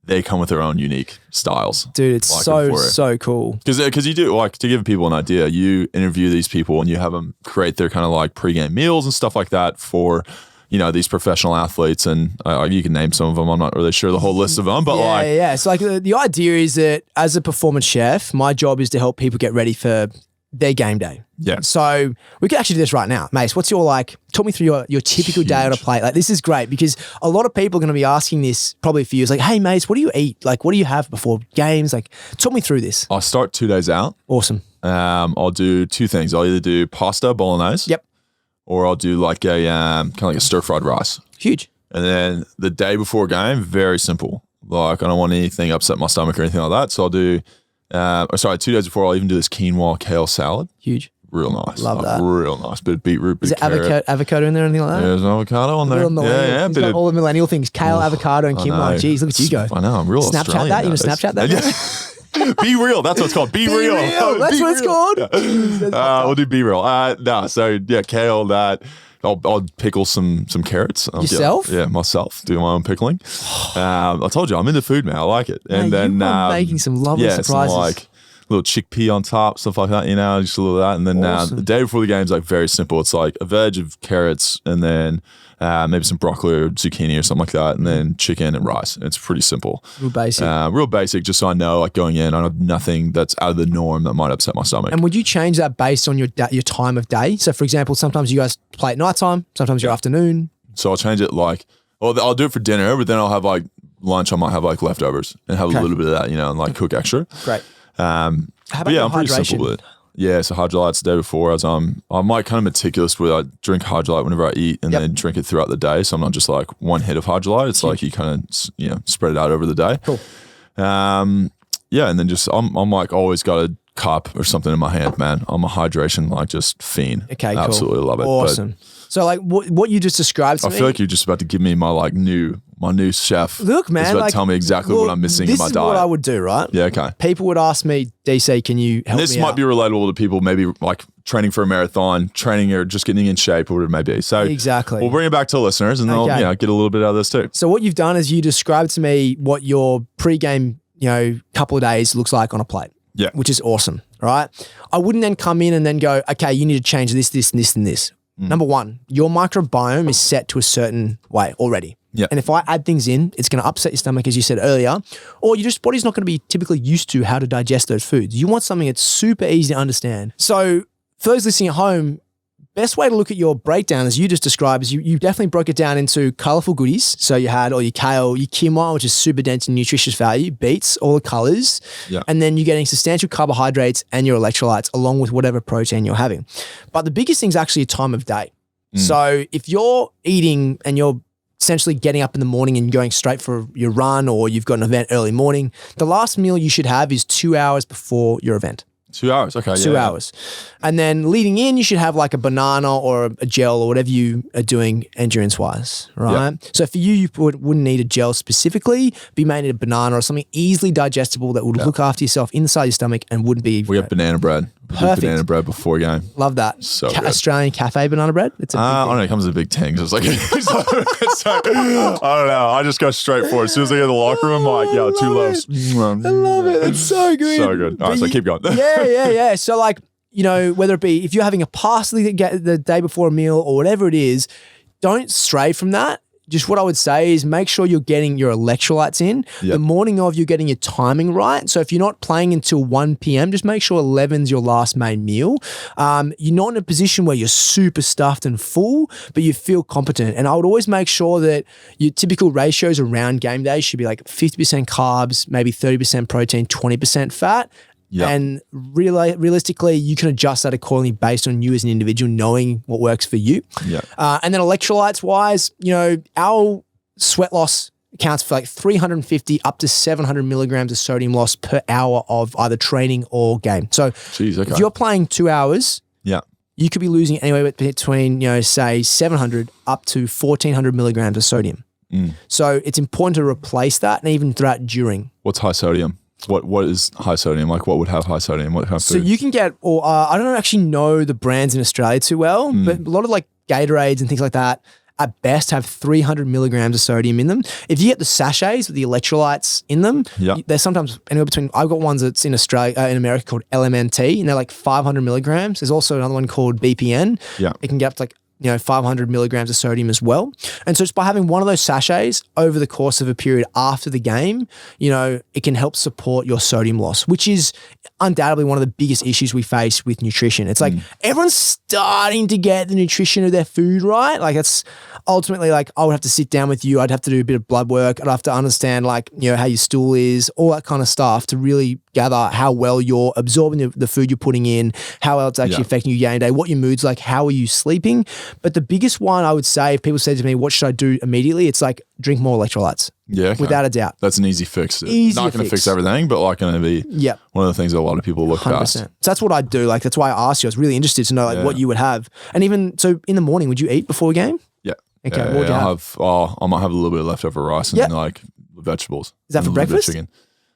they come with their own unique styles. Dude, it's so cool. Because you do, like, to give people an idea, you interview these people and you have them create their kind of like pregame meals and stuff like that for, these professional athletes. And you can name some of them. I'm not really sure the whole list of them, but Yeah. So like the idea is that as a performance chef, my job is to help people get ready for their game day. Yeah. So we could actually do this right now. Mace, what's your talk me through your typical day on a plate. Like, this is great because a lot of people are going to be asking this probably for you. It's like, hey, Mace, what do you eat? Like, what do you have before games? Like, talk me through this. I'll start 2 days out. Awesome. I'll do 2 things. I'll either do pasta bolognese. Yep. Or I'll do like a kind of like a stir-fried rice. Huge. And then the day before game, very simple. Like, I don't want anything upset my stomach or anything like that. So I'll do 2 days before, I'll even do this quinoa kale salad. Huge. Real nice. Love that. Real nice. Bit of beetroot, bit of carrot. Is it avocado in there or anything like that? There's avocado on there. Yeah. He's got all the millennial things. Kale, avocado, and quinoa. Jeez, look at you go. I know. I'm real Snapchat Australian that? You want to Snapchat that? Be real. That's what it's called. Be real. That's what it's called. Yeah. We'll do be real. So yeah, kale, that. I'll pickle some carrots. Yourself? Yeah, myself. Do my own pickling. I told you, I'm into food, man. I like it. And then you are making some lovely surprises. Some like little chickpea on top, stuff like that, just a little of that. And then the day before the game is like very simple. It's like a veg of carrots and then maybe some broccoli or zucchini or something like that, and then chicken and rice. It's pretty simple. Real basic, just so I know, like, going in, I have nothing that's out of the norm that might upset my stomach. And would you change that based on your time of day? So, for example, sometimes you guys play at nighttime, sometimes your afternoon. So I'll change it I'll do it for dinner, but then I'll have like lunch. I might have like leftovers and have a little bit of that, and like cook extra. Great. How about I'm pretty simple with it. Yeah, so hydrolytes the day before, as I'm like kind of meticulous with, I drink hydrolite whenever I eat and then drink it throughout the day. So I'm not just like one hit of hydrolite. It's like you kind of spread it out over the day. Cool. And then just I'm like always got a cup or something in my hand, man. I'm a hydration like just fiend. Okay, cool. Absolutely love it. Awesome. So like what you just described to me. I feel like you're just about to give me my like new chef. Look, man, about to tell me exactly what I'm missing in my diet. This is what I would do, right? Yeah, okay. People would ask me, DC, can you help me This might be relatable to people maybe like training for a marathon, training or just getting in shape or whatever it may be. So exactly. We'll bring it back to listeners and they'll get a little bit out of this too. So what you've done is you described to me what your pre-game, couple of days looks like on a plate. Yeah. Which is awesome, right? I wouldn't then come in and then go, okay, you need to change this, this, and this, and this. Number one, your microbiome is set to a certain way already. Yeah. And if I add things in, it's going to upset your stomach, as you said earlier, or your body's not going to be typically used to how to digest those foods. You want something that's super easy to understand. So for those listening at home, best way to look at your breakdown, as you just described, is you definitely broke it down into colorful goodies. So you had all your kale, your quinoa, which is super dense in nutritious value, beets, all the colors. Yeah. And then you're getting substantial carbohydrates and your electrolytes along with whatever protein you're having. But the biggest thing is actually your time of day. So if you're eating and you're essentially getting up in the morning and going straight for your run, or you've got an event early morning, the last meal you should have is 2 hours before your event. 2 hours, okay. 2 hours. And then leading in, you should have like a banana or a gel or whatever you are doing endurance-wise, right? Yep. So for you wouldn't need a gel specifically, be made a banana or something easily digestible that would look after yourself inside your stomach and wouldn't be... We have banana bread. Perfect. Banana bread before game. Love that. So Australian cafe banana bread? It's I don't know. It comes in a big tin. So it's like, I don't know. I just go straight for it. As soon as I get in the locker room, I'm like, 2 loaves. I love it. It's so good. So good. All right, so keep going. Yeah. So like, whether it be, if you're having a pasta the day before a meal or whatever it is, don't stray from that. just what I would say is make sure you're getting your electrolytes in. Yep. The morning of, you're getting your timing right. So if you're not playing until 1 p.m., just make sure 11's your last main meal. You're not in a position where you're super stuffed and full, but you feel competent. And I would always make sure that your typical ratios around game day should be like 50% carbs, maybe 30% protein, 20% fat. Yep. And realistically, you can adjust that accordingly based on you as an individual, knowing what works for you. Yep. And then electrolytes wise, our sweat loss accounts for like 350 up to 700 milligrams of sodium loss per hour of either training or game. So if you're playing 2 hours, you could be losing anywhere between, say 700 up to 1400 milligrams of sodium. So it's important to replace that, and even throughout during. What's high sodium? What is high sodium? Like what would have high sodium? What kind of food? So you can get, or I don't actually know the brands in Australia too well, but a lot of like Gatorades and things like that at best have 300 milligrams of sodium in them. If you get the sachets with the electrolytes in them, they're sometimes anywhere between, I've got ones that's in Australia, in America called LMNT, and they're like 500 milligrams. There's also another one called BPN. It can get up to like 500 milligrams of sodium as well. And so just by having one of those sachets over the course of a period after the game, it can help support your sodium loss, which is undoubtedly one of the biggest issues we face with nutrition. It's like everyone's starting to get the nutrition of their food right. Like it's ultimately like I would have to sit down with you. I'd have to do a bit of blood work. I'd have to understand how your stool is, all that kind of stuff to really gather how well you're absorbing the food you're putting in, how well it's actually affecting you game day, what your mood's like, how are you sleeping. But the biggest one I would say, if people say to me, what should I do immediately? It's like drink more electrolytes. Yeah. Okay. Without a doubt. That's an easy fix. Not going to fix everything, but like going to be one of the things that a lot of people look 100%. Past. So that's what I do. Like, that's why I asked you. I was really interested to know what you would have. And even, so in the morning, would you eat before a game? Yeah. Okay. What would you have? I might have a little bit of leftover rice and like vegetables. Is that for breakfast? Chicken.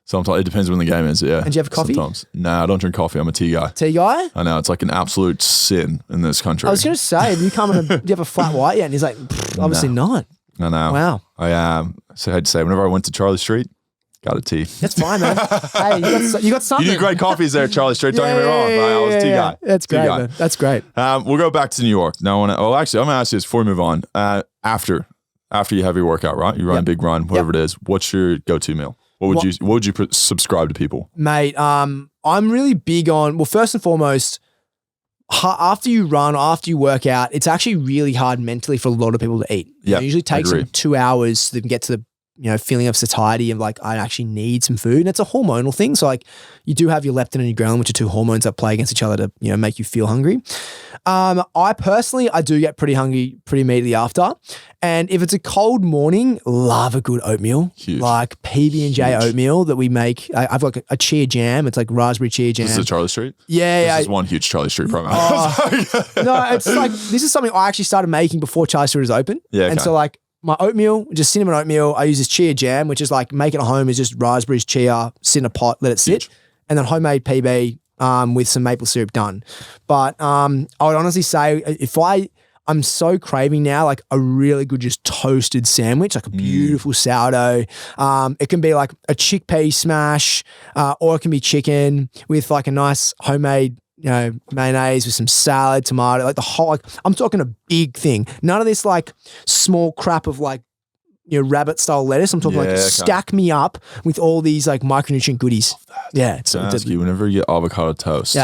Sometimes it depends when the game is. Yeah. And do you have coffee? Sometimes. Nah, I don't drink coffee. I'm a tea guy. Tea guy? I know. It's like an absolute sin in this country. I was going to say, do you have a flat white yet? And he's like, obviously not. I know. Wow. I had to say, whenever I went to Charlie Street, got a tea. That's fine, man. Hey, you got something. You do great coffees there at Charlie Street. Don't get me wrong. I was a tea guy. That's great, man. That's great. We'll go back to New York. Now, actually, I'm going to ask you this before we move on. After you have your workout, right? You run a big run, whatever it is. What's your go-to meal? What would you subscribe to people? Mate, I'm really big on, well, first and foremost, after you run, after you work out, it's actually really hard mentally for a lot of people to eat. It usually takes them 2 hours so they can get to the feeling of satiety and like, I actually need some food. And it's a hormonal thing. So like you do have your leptin and your ghrelin, which are two hormones that play against each other to, make you feel hungry. I do get pretty hungry pretty immediately after. And if it's a cold morning, love a good oatmeal. Huge. Like PB&J oatmeal that we make. I've got a chia jam. It's like raspberry chia jam. This is Charlie Street? Yeah. This is one huge Charlie Street promo. No, it's like, this is something I actually started making before Charlie Street was open. Yeah. Okay. And so like, my oatmeal, just cinnamon oatmeal, I use this chia jam, which is like make it at home is just raspberries, chia, sit in a pot, let it sit. And then homemade PB with some maple syrup done. But I would honestly say if I'm so craving now, like a really good just toasted sandwich, like a beautiful sourdough. It can be like a chickpea smash or it can be chicken with like a nice homemade mayonnaise with some salad, tomato, like the whole, like, I'm talking a big thing. None of this like small crap of like, rabbit style lettuce. I'm talking stack me up with all these like micronutrient goodies. Yeah. So ask you, whenever you get avocado toast,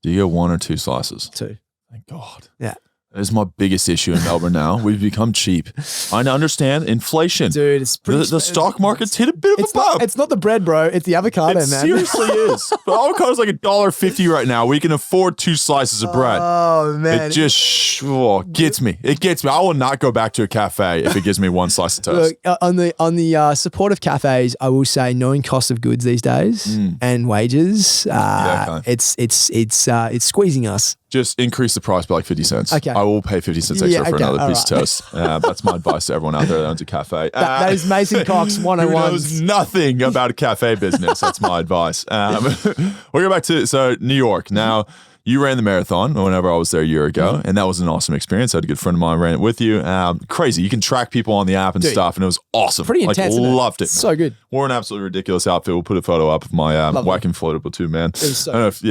do you get 1 or 2 slices? 2. Thank God. Yeah. That is my biggest issue in Melbourne now. We've become cheap. I understand inflation. Dude, it's pretty the stock market's hit a bit of a bump. It's not the bread, bro. It's the avocado, man. It seriously is. The avocado's like $1.50 right now. We can afford 2 slices of bread. Oh, man. It just gets me. It gets me. I will not go back to a cafe if it gives me 1 slice of toast. Look, on the support of cafes, I will say knowing cost of goods these days and wages, it's squeezing us. Just increase the price by like 50 cents. Okay. I will pay 50 cents extra for another piece of toast. That's my advice to everyone out there that owns a cafe. That is Mason Cox 101. Who knows nothing about a cafe business. That's my advice. We'll go back to New York. Now, you ran the marathon whenever I was there a year ago, and that was an awesome experience. I had a good friend of mine ran it with you. Crazy. You can track people on the app and stuff, and it was awesome. Pretty intense. Loved it. So good. Wore an absolutely ridiculous outfit. We'll put a photo up of my whack inflatable too, man. It was so I don't know if,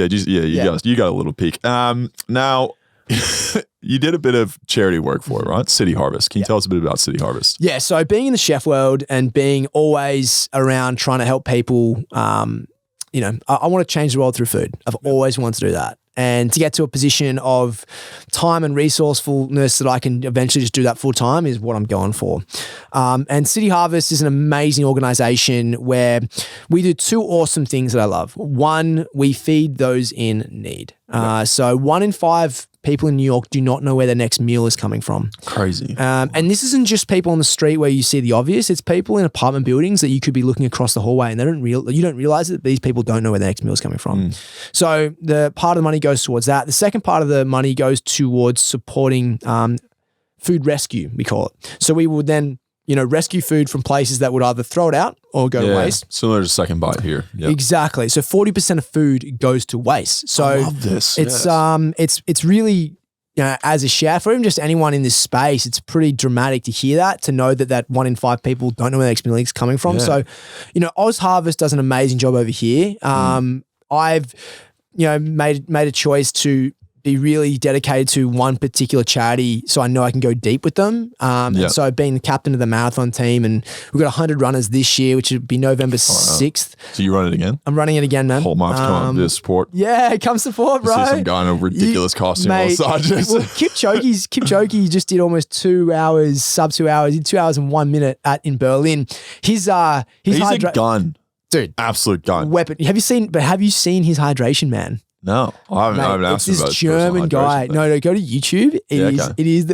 you got a little peek. Now, You did a bit of charity work for it, right? City Harvest. Can you tell us a bit about City Harvest? Yeah. So being in the chef world and being always around trying to help people, you know, I want to change the world through food. I've always wanted to do that. And to get to a position of time and resourcefulness that I can eventually just do that full time is what I'm going for. And City Harvest is an amazing organization where we do two awesome things that I love. One, we feed those in need. So 1 in 5 people in New York do not know where their next meal is coming from. Crazy. And this isn't just people on the street where you see the obvious. It's people in apartment buildings that you could be looking across the hallway and you don't realize that these people don't know where their next meal is coming from. So the part of the money goes towards that. The second part of the money goes towards supporting food rescue, we call it. So we would then, you know, rescue food from places that would either throw it out or go to waste. Similar to Second Bite here. Yep. Exactly. So 40% of food goes to waste. So I love this. It's really, you know, as a chef or even just anyone in this space, it's pretty dramatic to hear that, to know that 1 in 5 people don't know where their next meal is coming from. So, you know, Oz Harvest does an amazing job over here. I've, you know, made a choice to be really dedicated to one particular charity so I know I can go deep with them. And so being the captain of the marathon team, and we've got 100 runners this year, which would be November 6th. So you run it again? I'm running it again, man. Whole month, come on, this support. Yeah, come support, bro. See some guy in a ridiculous costume on the side. Well, Kipchoge just did almost 2 hours, sub 2 hours, he did 2 hours and 1 minute in Berlin. He's a gun. Dude. Absolute gun. Weapon. Have you seen his hydration, man? No, I haven't asked him about this German guy. No, go to YouTube.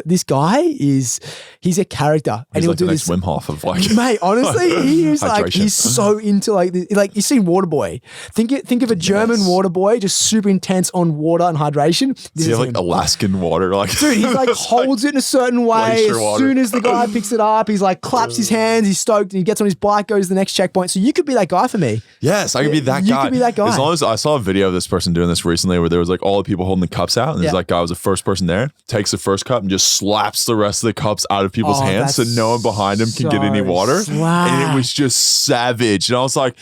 This guy he's a character, and he'll do this Wim Hof of like. Mate, honestly, he's so into like you've seen Waterboy. Think of a German Waterboy, just super intense on water and hydration. Does he have like Alaskan water? Like, dude, he like holds it in a certain way. As soon as the guy picks it up, he's like claps his hands. He's stoked, and he gets on his bike, goes to the next checkpoint. So you could be that guy for me. Yes, I could be that guy. You could be that guy. As long as I saw a video of this person doing this recently where there was like all the people holding the cups out, and there's that guy was the first person there, takes the first cup and just slaps the rest of the cups out of people's hands so no one behind him can get any water. And it was just savage. And I was like,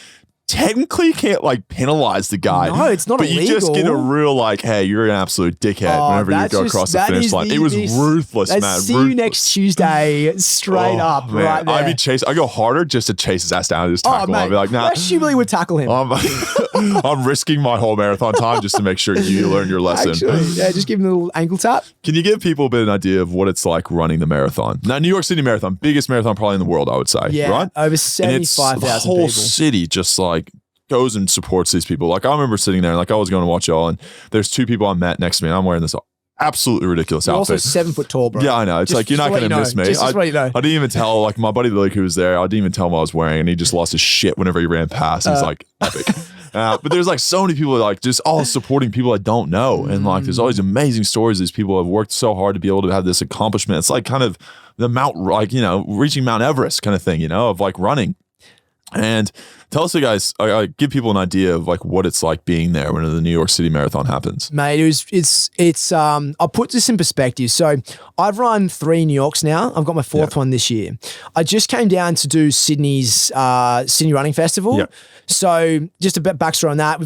technically you can't like penalize the guy. No, it's not illegal. But you just get a real like, hey, you're an absolute dickhead whenever you go across the finish line. It was ruthless, man. See you next Tuesday, straight up, man. Right there. I go harder just to chase his ass down and just tackle him. I'd be like, nah. Assumably would tackle him. I'm risking my whole marathon time just to make sure you learn your lesson. Actually, yeah, just give him a little ankle tap. Can you give people a bit of an idea of what it's like running the marathon? Now, New York City Marathon, biggest marathon probably in the world, I would say. Yeah, right? Over 75,000 people. The whole city just like goes and supports these people. Like I remember sitting there and like I was going to watch y'all, and there's 2 people I met next to me and I'm wearing this absolutely ridiculous you're outfit. Also 7 foot tall, bro. Yeah, I know. It's like, you're not going to miss me. Just what you know. I didn't even tell, like my buddy Luke who was there, I didn't even tell him what I was wearing, and he just lost his shit whenever he ran past. He's like, epic. But there's like so many people like just all supporting people I don't know. And like there's all these amazing stories. These people have worked so hard to be able to have this accomplishment. It's like kind of the reaching Mount Everest kind of thing, of like running. And tell us, guys, give people an idea of like what it's like being there when the New York City Marathon happens. Mate, it's I'll put this in perspective. So I've run 3 New Yorks now. I've got my 4th one this year. I just came down to do Sydney's Sydney Running Festival. Yep. So just a bit backstory on that.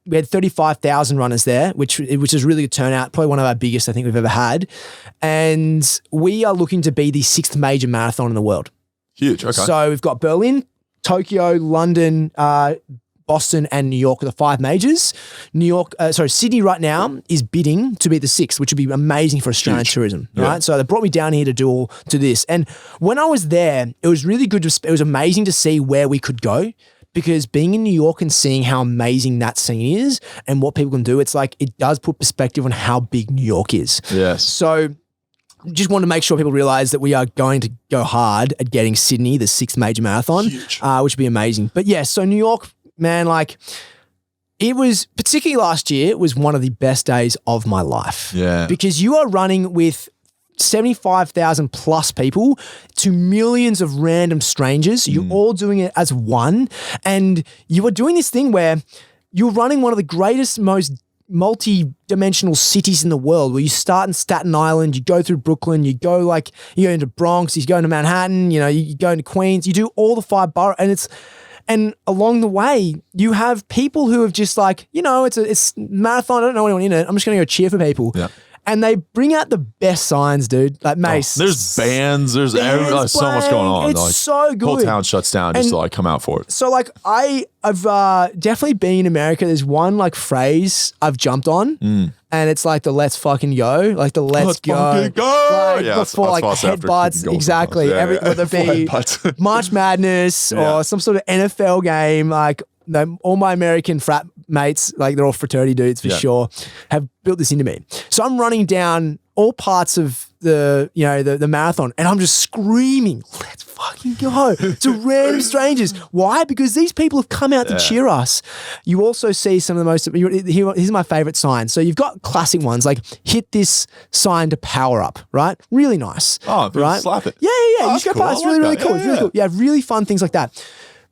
We had 35,000 runners there, which is really good turnout. Probably one of our biggest I think we've ever had. And we are looking to be the 6th major marathon in the world. Huge. Okay. So we've got Berlin, Tokyo, London, Boston, and New York are the 5 majors. Sydney right now is bidding to be the 6th, which would be amazing for Australian tourism, right? So they brought me down here to do this. And when I was there, it was really good. It was amazing to see where we could go, because being in New York and seeing how amazing that scene is and what people can do, it's like it does put perspective on how big New York is. Yes. So just want to make sure people realize that we are going to go hard at getting Sydney the 6th major marathon, which would be amazing. But yeah, so New York, man, like it was, particularly last year, it was one of the best days of my life. Yeah. Because you are running with 75,000 plus people to millions of random strangers. You're all doing it as one. And you are doing this thing where you're running one of the greatest, most multi-dimensional cities in the world, where you start in Staten Island, you go through Brooklyn, you go into Bronx, you go into Manhattan, you go into Queens, you do all the 5 boroughs, and along the way, you have people who have just like, it's marathon, I don't know anyone in it, I'm just going to go cheer for people. Yeah. And they bring out the best signs, dude. Like, Mace. There's bands. There's so much going on. It's so good. Whole town shuts down just to like come out for it. So like I've definitely been in America. There's one like phrase I've jumped on, and it's like the "let's fucking go," like the "let's go." Like, yeah, before like headbutts, exactly. Whether it be March Madness or some sort of NFL game, like. All my American frat mates, like they're all fraternity dudes for sure, have built this into me. So I'm running down all parts of the marathon, and I'm just screaming, "Let's fucking go!" to random strangers. Why? Because these people have come out to cheer us. You also see some of the most. Here's my favorite sign. So you've got classic ones like hit this sign to power up, right? Really nice. Oh, right? Slap it. Yeah. You just go past. It's really cool. It's really cool. Yeah, really fun things like that.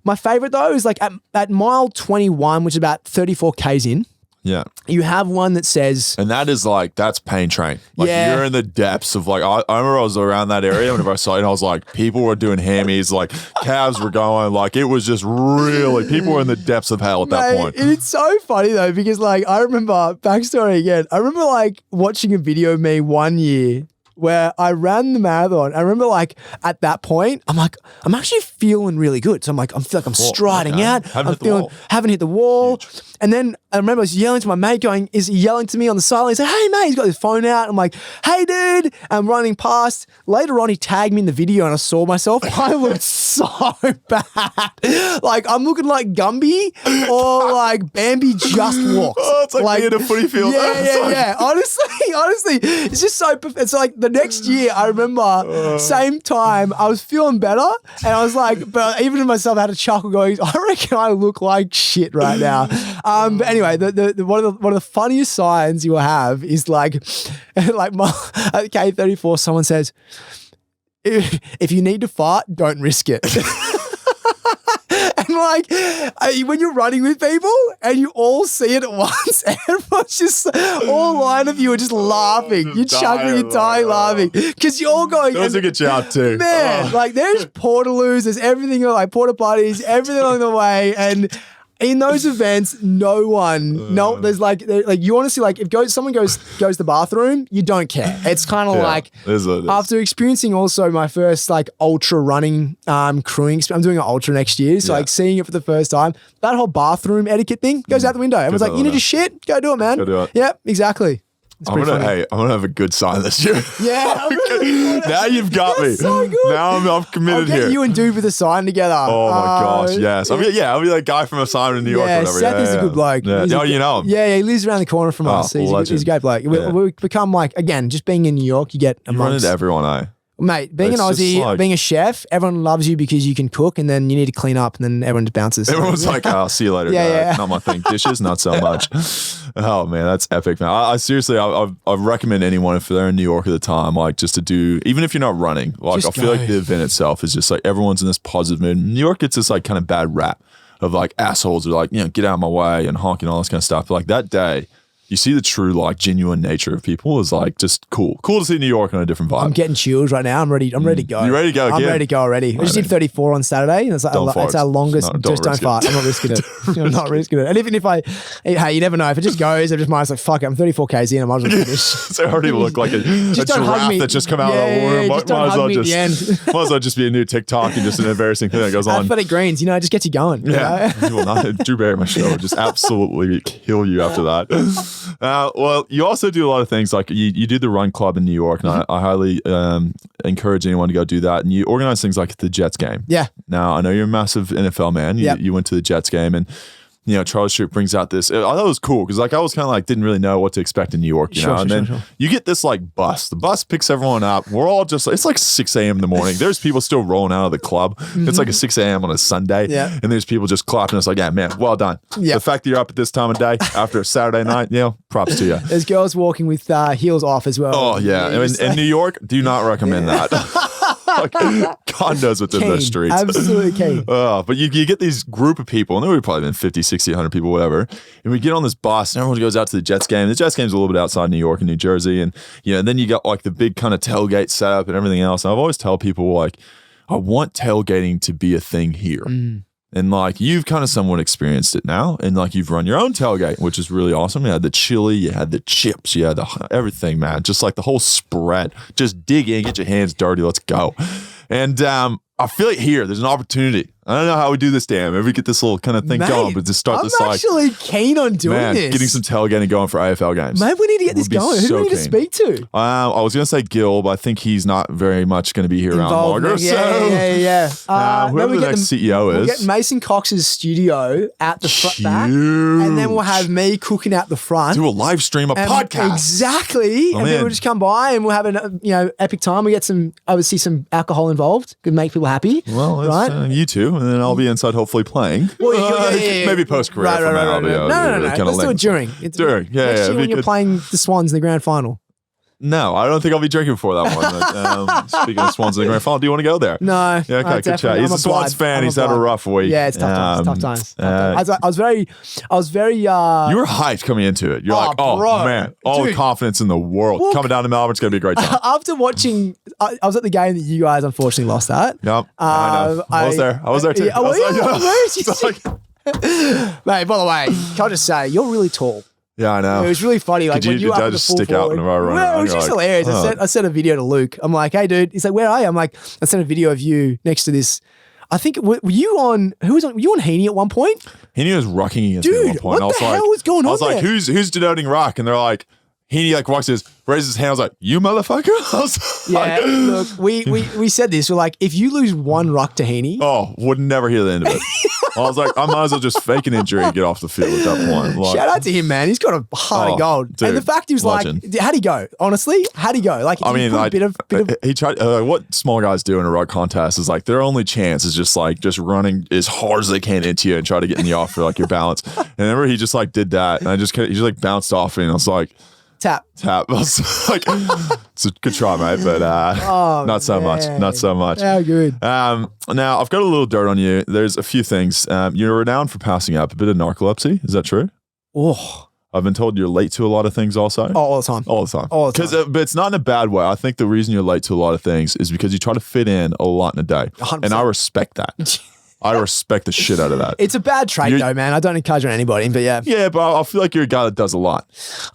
My favorite though is like at mile 21, which is about 34 Ks in. Yeah. You have one that says, and that is like, that's pain train. Like you're in the depths of like, I remember I was around that area whenever I saw it, and I was like, people were doing hammies, like calves were going, like it was just really, people were in the depths of hell at that point. And it's so funny though, because like, I remember, backstory again, I remember like watching a video of me one year where I ran the marathon. I remember like at that point, I'm like, I'm actually feeling really good. So I feel like I'm striding out. Haven't hit the wall. Huge. And then I remember I was yelling to my mate is he yelling to me on the sideline? He's like, "Hey mate," he's got his phone out. I'm like, "Hey dude." I'm running past. Later on, he tagged me in the video and I saw myself. I looked so bad. Like I'm looking like Gumby or like Bambi just walked. Oh, it's like being in a footy field. Yeah. Honestly, it's just so, it's like the next year, I remember same time, I was feeling better and I was like, but even to myself, I had a chuckle going, I reckon I look like shit right now. But anyway, the one of the funniest signs you will have is like at K34, someone says, if you need to fart, don't risk it. And like when you're running with people and you all see it at once, everyone's just, all line of you are just laughing. You're chuckling, you're dying laughing because you're all going. Those will get you out too. Man, like there's portaloos, there's everything, like porta potties, everything along the way. And in those events, there's like you honestly, like if someone goes to the bathroom, you don't care. It's kind of like after experiencing also my first like ultra running crewing experience. I'm doing an ultra next year, so like seeing it for the first time, that whole bathroom etiquette thing goes out the window. Everyone's like, "You need to shit, go do it, man." Go do it. Yep, exactly. I'm gonna have a good sign this year. Yeah. Now you've got me. So good. Now I'm committed I'll get here. You and Dude with a sign together. Oh my gosh, yes. I'll be that guy from Assignment in New York or whatever. Seth is a good bloke. Yeah. You know him. Yeah, he lives around the corner from us. He's a great bloke. We become like, again, just being in New York, you get amongst. You run into everyone, eh? Mate, being an Aussie, being a chef, everyone loves you because you can cook, and then you need to clean up, and then everyone just bounces. Everyone's like, "I'll see you later." Yeah. Not my thing. Dishes, not so much. Oh man, that's epic, man. I seriously, I recommend anyone if they're in New York at the time, like just to do, even if you're not running. Like I feel like the event itself is just like everyone's in this positive mood. New York gets this like kind of bad rap of like assholes are like, get out of my way and honking all this kind of stuff. But like that day, you see the true, like, genuine nature of people is like just cool. Cool to see New York on a different vibe. I'm getting chills right now. I'm ready to go. You ready to go again? I'm ready to go already. I just did 34 on Saturday. And it's our longest. Just don't fart. I'm not risking it. I'm not risking it. And even if hey, you never know. If it just goes, I just might like, fuck it. I'm 34 Ks in. I might as well finish. So I already look like a giraffe that just come out of the womb. Might as well just be a new TikTok and just an embarrassing thing that goes on. Athletic Greens, just gets you going. Yeah. Drew Barry, my show, would just absolutely kill you after that. Well, you also do a lot of things like you do the Run Club in New York, and I highly encourage anyone to go do that. And you organize things like the Jets game. Yeah. Now, I know you're a massive NFL man. You went to the Jets game, and Charles Street brings out this. I thought it was cool because like I was kind of like didn't really know what to expect in New York, you know. And then you get this like bus. The bus picks everyone up. We're all just it's like 6 a.m. in the morning. There's people still rolling out of the club. It's like a 6 a.m. on a Sunday, and there's people just clapping us like, "Yeah, man, well done." The fact that you're up at this time of day after a Saturday night, props to you. There's girls walking with heels off as well. Oh yeah, in New York, do not recommend that. Like, God knows what's in those streets. Absolutely keen. But you get these group of people, and there would probably been 50, 60, 100 people, whatever. And we get on this bus, and everyone goes out to the Jets game. The Jets game's a little bit outside New York and New Jersey. And, then you got like the big kind of tailgate setup and everything else. And I've always tell people like, I want tailgating to be a thing here. And like you've kind of somewhat experienced it now, and like you've run your own tailgate, which is really awesome. You had the chili, you had the chips, you had the everything, man. Just like the whole spread. Just dig in, get your hands dirty, let's go. And I feel like there's an opportunity. I don't know how we do this, Dan. Maybe we get this little kind of thing going, but just start this like. I'm actually keen on doing this. Getting some tailgating going for AFL games. Maybe we need to get this going. Who do we need to speak to? I was going to say Gil, but I think he's not very much going to be here around longer. Yeah. Whoever the next CEO is. We'll get Mason Cox's studio at the front back, and then we'll have me cooking out the front. Do a live stream, a podcast. Exactly. And people will just come by and we'll have an epic time. We get some alcohol involved. Could make people happy. Well, right? You two, and then I'll be inside hopefully playing. Well, maybe post-career. Right. No. Let's do it during. During, yeah. When you're playing the Swans in the grand final. No, I don't think I'll be drinking before that one. But, speaking of Swans in the grand final, do you want to go there? No. Yeah, okay, good chat. He's a Swans fan. He's had a rough week. Yeah, it's tough times. I was very. You were hyped coming into it. You're like, bro, man, all the confidence in the world. Coming down to Melbourne, it's going to be a great time. After watching, I was at the game that you guys unfortunately lost at. Yep, I know. I was there too. Mate, by the way, can I just say, you're really tall. Yeah, I know. It was really funny. Like when you I just stick out in a row. Well, it was just hilarious. I sent a video to Luke. I'm like, hey, dude. He's like, where are you? I'm like, I sent a video of you next to this. I think were you on? Who was on? Were you on Heaney at one point? Heaney was rocking against me at one point. What the hell was going on? I was like, who's denoting rock? And they're like, Heaney like walks raises his hand. I was like, you motherfucker. I was like, look, we said this. We're like, if you lose one ruck to Heaney, would never hear the end of it. I was like, I might as well just fake an injury and get off the field at that point. Like, shout out to him, man. He's got a heart of gold. Dude, and the fact he was legend. Like, how'd he go? Honestly, how'd he go? Like, he tried. What small guys do in a ruck contest is like their only chance is just running as hard as they can into you and try to get in the off for like your balance. And remember, he just like did that, and he just like bounced off me, and I was like. Tap. I was like, it's a good try, mate, but not so much. Not so much. How good. Now, I've got a little dirt on you. There's a few things. You're renowned for passing up a bit of narcolepsy. Is that true? Oh. I've been told you're late to a lot of things also. All the time. But it's not in a bad way. I think the reason you're late to a lot of things is because you try to fit in a lot in a day. 100%. And I respect that. I respect the shit out of that. It's a bad trait though, man. I don't encourage it on anybody, but yeah. Yeah, but I feel like you're a guy that does a lot.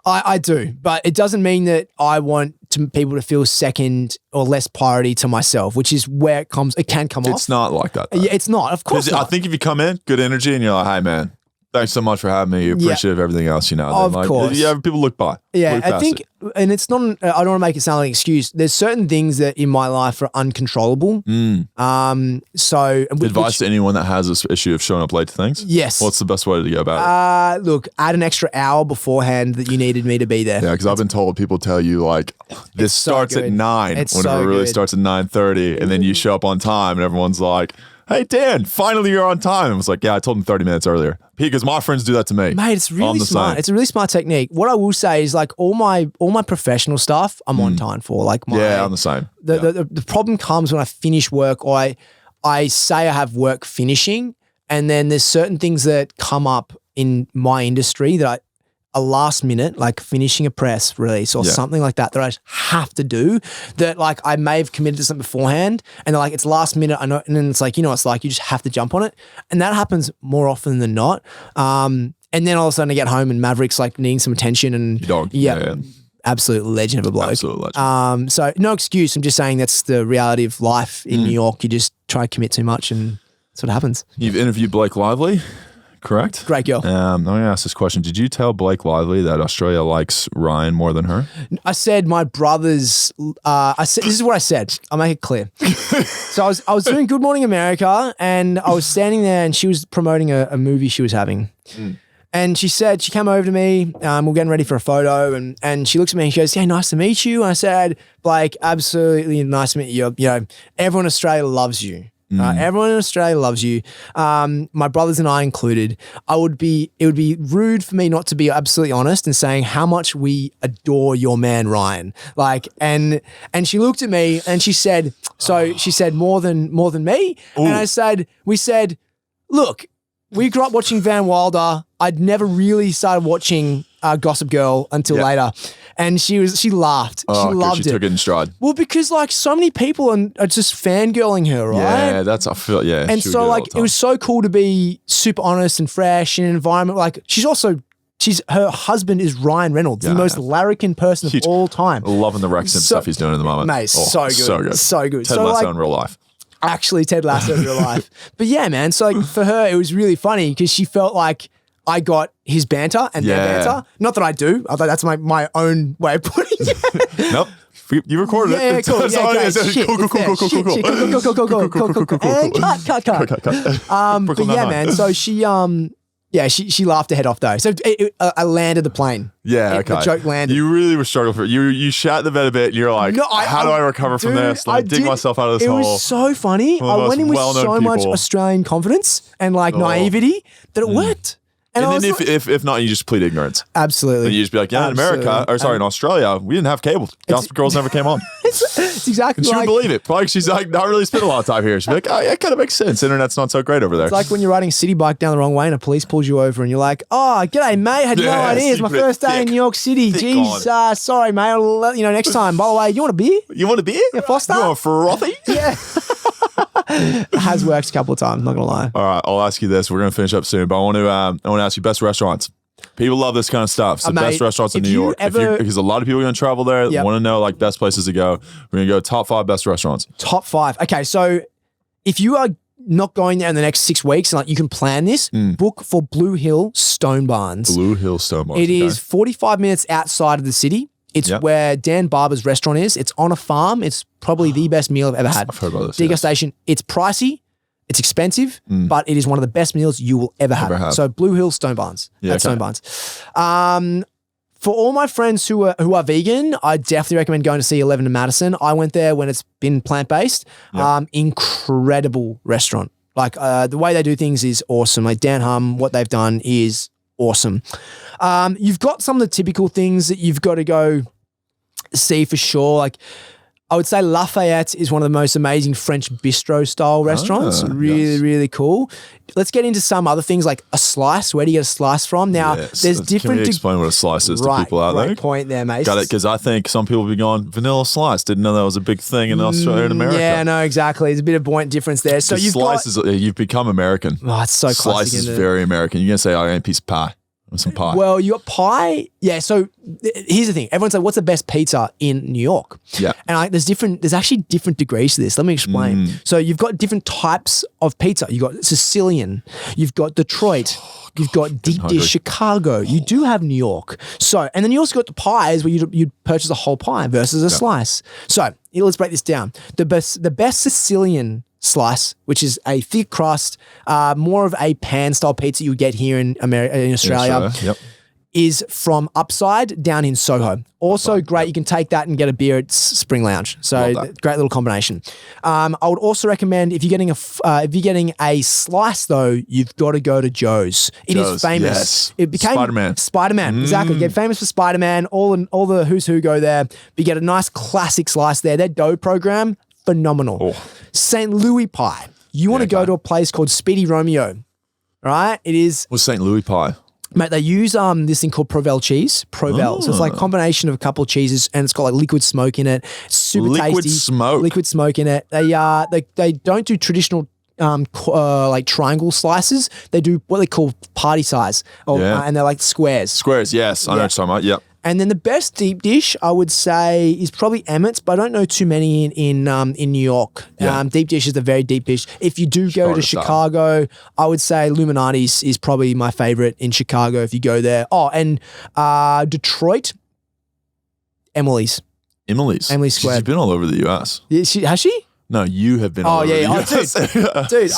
I do, but it doesn't mean that I want people to feel second or less priority to myself, which is where it can come off. It's not like that though. Yeah, it's not. Of course not. I think if you come in, good energy, and you're like, hey man, thanks so much for having me. You appreciate everything else, Of course. Yeah, people look by. Yeah, I think, and it's not, I don't want to make it sound like an excuse. There's certain things that in my life are uncontrollable. So advice to anyone that has this issue of showing up late to things? Yes. What's the best way to go about it? Look, add an extra hour beforehand that you needed me to be there. Yeah, because I've been told people tell you like, this starts at 9 when it really starts at 9:30, and then you show up on time and everyone's like, hey, Dan, finally you're on time. And I was like, yeah, I told him 30 minutes earlier. Because my friends do that to me. Mate, it's really smart. It's a really smart technique. What I will say is like all my professional stuff, I'm on time for. Like I'm the same. The problem comes when I finish work or I say I have work finishing, and then there's certain things that come up in my industry that a last minute, like finishing a press release or something like that I have to do, that like I may have committed to something beforehand and they're like, it's last minute, I know, and then it's like, it's like you just have to jump on it. And that happens more often than not. And then all of a sudden I get home and Maverick's like needing some attention and your dog. Yeah. Absolute legend of a bloke. Absolute legend. So no excuse. I'm just saying that's the reality of life in New York. You just try to commit too much and that's what happens. You've interviewed Blake Lively. Correct? Great girl. I'm going to ask this question. Did you tell Blake Lively that Australia likes Ryan more than her? I said my brothers, this is what I said. I'll make it clear. So I was doing Good Morning America and I was standing there and she was promoting a movie she was having. And she came over to me, we're getting ready for a photo and she looks at me and she goes, yeah, nice to meet you. And I said, Blake, absolutely nice to meet you. Everyone in Australia loves you. Everyone in Australia loves you. My brothers and I included. It would be rude for me not to be absolutely honest and saying how much we adore your man Ryan. Like, and she looked at me and she said, more than me. Ooh. And we said, look, we grew up watching Van Wilder. I'd never really started watching Gossip Girl until later. And she laughed. Oh, she loved she took it in stride. Well, because like so many people are just fangirling her, right? Yeah, I feel, And so like it was so cool to be super honest and fresh in an environment. Like her husband is Ryan Reynolds, the most larrikin person of all time. Loving the Wrexham stuff he's doing at the moment. Mate, so good. So good. Ted Lasso in real life. Actually, Ted Lasso in real life. But yeah, man. So like for her, it was really funny because she felt like I got his banter and their banter. Not that I do. I thought that's my own way of putting it. Nope. You recorded it. Yeah, cool. Cool. And cut. But yeah, man. So she laughed her head off though. So I landed the plane. Yeah, okay. The joke landed. You really were struggling for it. You shat the bed a bit and you're like, how do I recover from this? Like, dig myself out of this hole. It was so funny. I went in with so much Australian confidence and like naivety that it worked. And then if not, you just plead ignorance. Absolutely. And you just be like, in America, in Australia, we didn't have cable. Gossip Girls never came on. It's exactly and she would believe it. Probably she's like, not really spent a lot of time here. She'd be like, oh, yeah, it kind of makes sense. Internet's not so great over there. It's like when you're riding a city bike down the wrong way and a police pulls you over and you're like, oh, g'day, mate. I had no idea. It's my first day in New York City. Jeez, sorry, mate. I'll let you know next time. By the way, you want a beer? You want a beer? Yeah, Foster? You want a frothy? Yeah. It has worked a couple of times, not gonna lie. All right, I'll ask you this. We're gonna finish up soon, but I want to ask you best restaurants. People love this kind of stuff. So best restaurants in New York. Because a lot of people are gonna travel there. Want to know like best places to go. We're gonna go top 5 best restaurants. Top 5. Okay, so if you are not going there in the next 6 weeks, and like you can plan this, book for Blue Hill Stone Barns. Blue Hill Stone Barns. It is 45 minutes outside of the city. It's where Dan Barber's restaurant is. It's on a farm. It's probably the best meal I've ever had. I've heard about this. Degustation. It's pricey. It's expensive, but it is one of the best meals you will ever have. So Blue Hill Stone Barns. Stone Barns. For all my friends who are vegan, I definitely recommend going to see 11 in Madison. I went there when it's been plant-based. Incredible restaurant. Like the way they do things is awesome. Like Dan Hum, what they've done is awesome. You've got some of the typical things that you've got to go see for sure. Like I would say Lafayette is one of the most amazing French bistro style restaurants. Really cool. Let's get into some other things like a slice. Where do you get a slice from? Now, there's different... Can you explain what a slice is to people out there? Great point there, mate. Got it, because I think some people be going, vanilla slice. Didn't know that was a big thing in Australia and America. Yeah, no, exactly. There's a bit of point difference there. So you've become American. Oh, it's so classic. Slice is very American. You're going to say, I ate a piece of pie. Some pie. Well, you got pie. Yeah. So here's the thing. Everyone's like, what's the best pizza in New York? Yeah. And there's actually different degrees to this. Let me explain. So you've got different types of pizza. You've got Sicilian. You've got Detroit. You've got deep dish Chicago. You do have New York. So, and then you also got the pies where you'd purchase a whole pie versus a slice. So let's break this down. The best Sicilian slice, which is a thick crust, more of a pan style pizza you would get here in Australia. Is from Upside down in Soho. Also great. You can take that and get a beer at Spring Lounge. So great little combination. I would also recommend if you're getting a slice though, you've got to go to Joe's. It is famous. Yes. It became Spider-Man. Exactly. Get famous for Spider-Man. All the who's who go there. But you get a nice classic slice there. Their dough program, phenomenal. St. Louis pie. You want to go to a place called Speedy Romeo. Right? It is. What's St. Louis pie? Mate, they use this thing called Provel cheese. Provel. So it's like a combination of a couple of cheeses and it's got like liquid smoke in it. It's super tasty. Liquid smoke in it. They don't do traditional like triangle slices. They do what they call party size. And they're like squares. Squares, yes. I know what you're talking about. Yep. And then the best deep dish, I would say, is probably Emmett's, but I don't know too many in New York. Yeah. Deep dish is a very deep dish. If you do go to Chicago, I would say Illuminati's is probably my favorite in Chicago if you go there. Oh, and Detroit, Emily's. Emily's Square. She's been all over the US. Yeah, has she? No, you have been all over the US. Dude,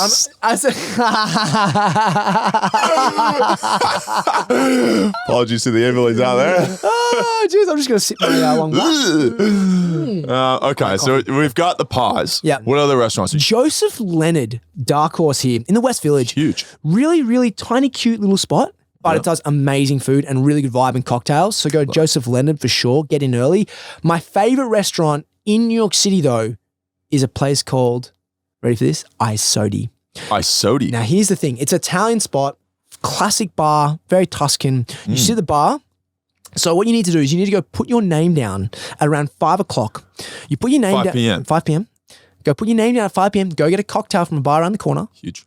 apologies to the Emily's out there. Oh, jeez, I'm just going to sip my long okay, so we've got the pies. Yeah. What other restaurants? Joseph Leonard, Dark Horse here in the West Village. Huge. Really, really tiny, cute little spot. But it does amazing food and really good vibe and cocktails. So go Joseph Leonard for sure. Get in early. My favorite restaurant in New York City, though, is a place called, ready for this? Isodi. Isodi. Now, here's the thing. It's an Italian spot, classic bar, very Tuscan. You sit at the bar, So what you need to do is you need to go put your name down at around 5 o'clock. You put your name 5 p.m. 5 p.m. Go put your name down at 5 p.m. Go get a cocktail from a bar around the corner. Huge.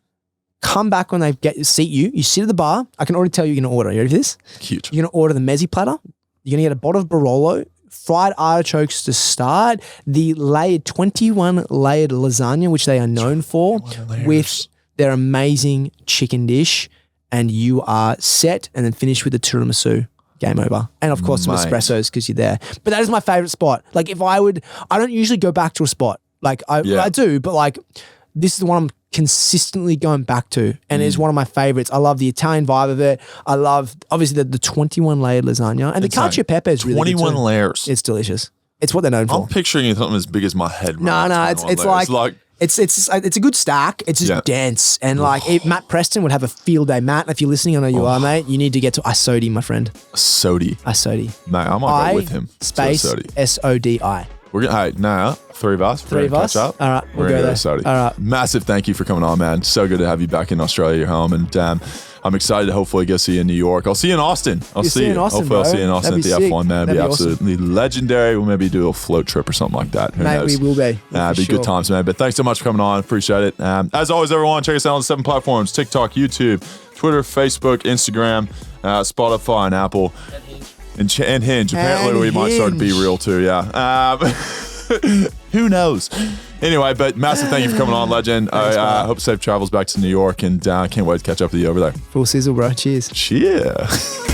Come back when they seat you. You sit at the bar. I can already tell you're going to order. You ready for this? Huge. You're going to order the mezzi platter. You're going to get a bottle of Barolo, fried artichokes to start, the 21 layered lasagna, which they are known for, with their amazing chicken dish, and you are set, and then finish with the tiramisu. Game over. And of course, some espressos because you're there. But that is my favorite spot. Like I don't usually go back to a spot. Like I do, but like this is the one I'm consistently going back to, and it's one of my favorites. I love the Italian vibe of it. I love obviously the 21 layered lasagna, and the cacio e pepe is really good 21 too. layers. It's delicious. It's what they're known for. I'm picturing something as big as my head. No, it's like it's a good stack. It's just dense, and like Matt Preston would have a field day. Matt, if you're listening, I know you are, mate. You need to get to Isodi, my friend. Isodi, mate. I might go with him. Space SODI. We're gonna now 3 of us. Three of us. Catch up. All right, we'll go there. Isodi. All right. Massive thank you for coming on, man. So good to have you back in Australia, your home, and I'm excited to hopefully go see you in New York. I'll see you in Austin. I'll see you in Austin. Hopefully, I'll see you in Austin at the F1, man. It'd be absolutely legendary. We'll maybe do a float trip or something like that. Who knows? We will be. It'd be good times, man. But thanks so much for coming on. Appreciate it. As always, everyone, check us out on 7 platforms: TikTok, YouTube, Twitter, Facebook, Instagram, Spotify, and Apple. And Hinge. Apparently, we might start to be real too, yeah. Who knows? Anyway, but massive thank you for coming on, legend. I hope safe travels back to New York, and can't wait to catch up with you over there. Full sizzle, bro. Cheers. Cheers.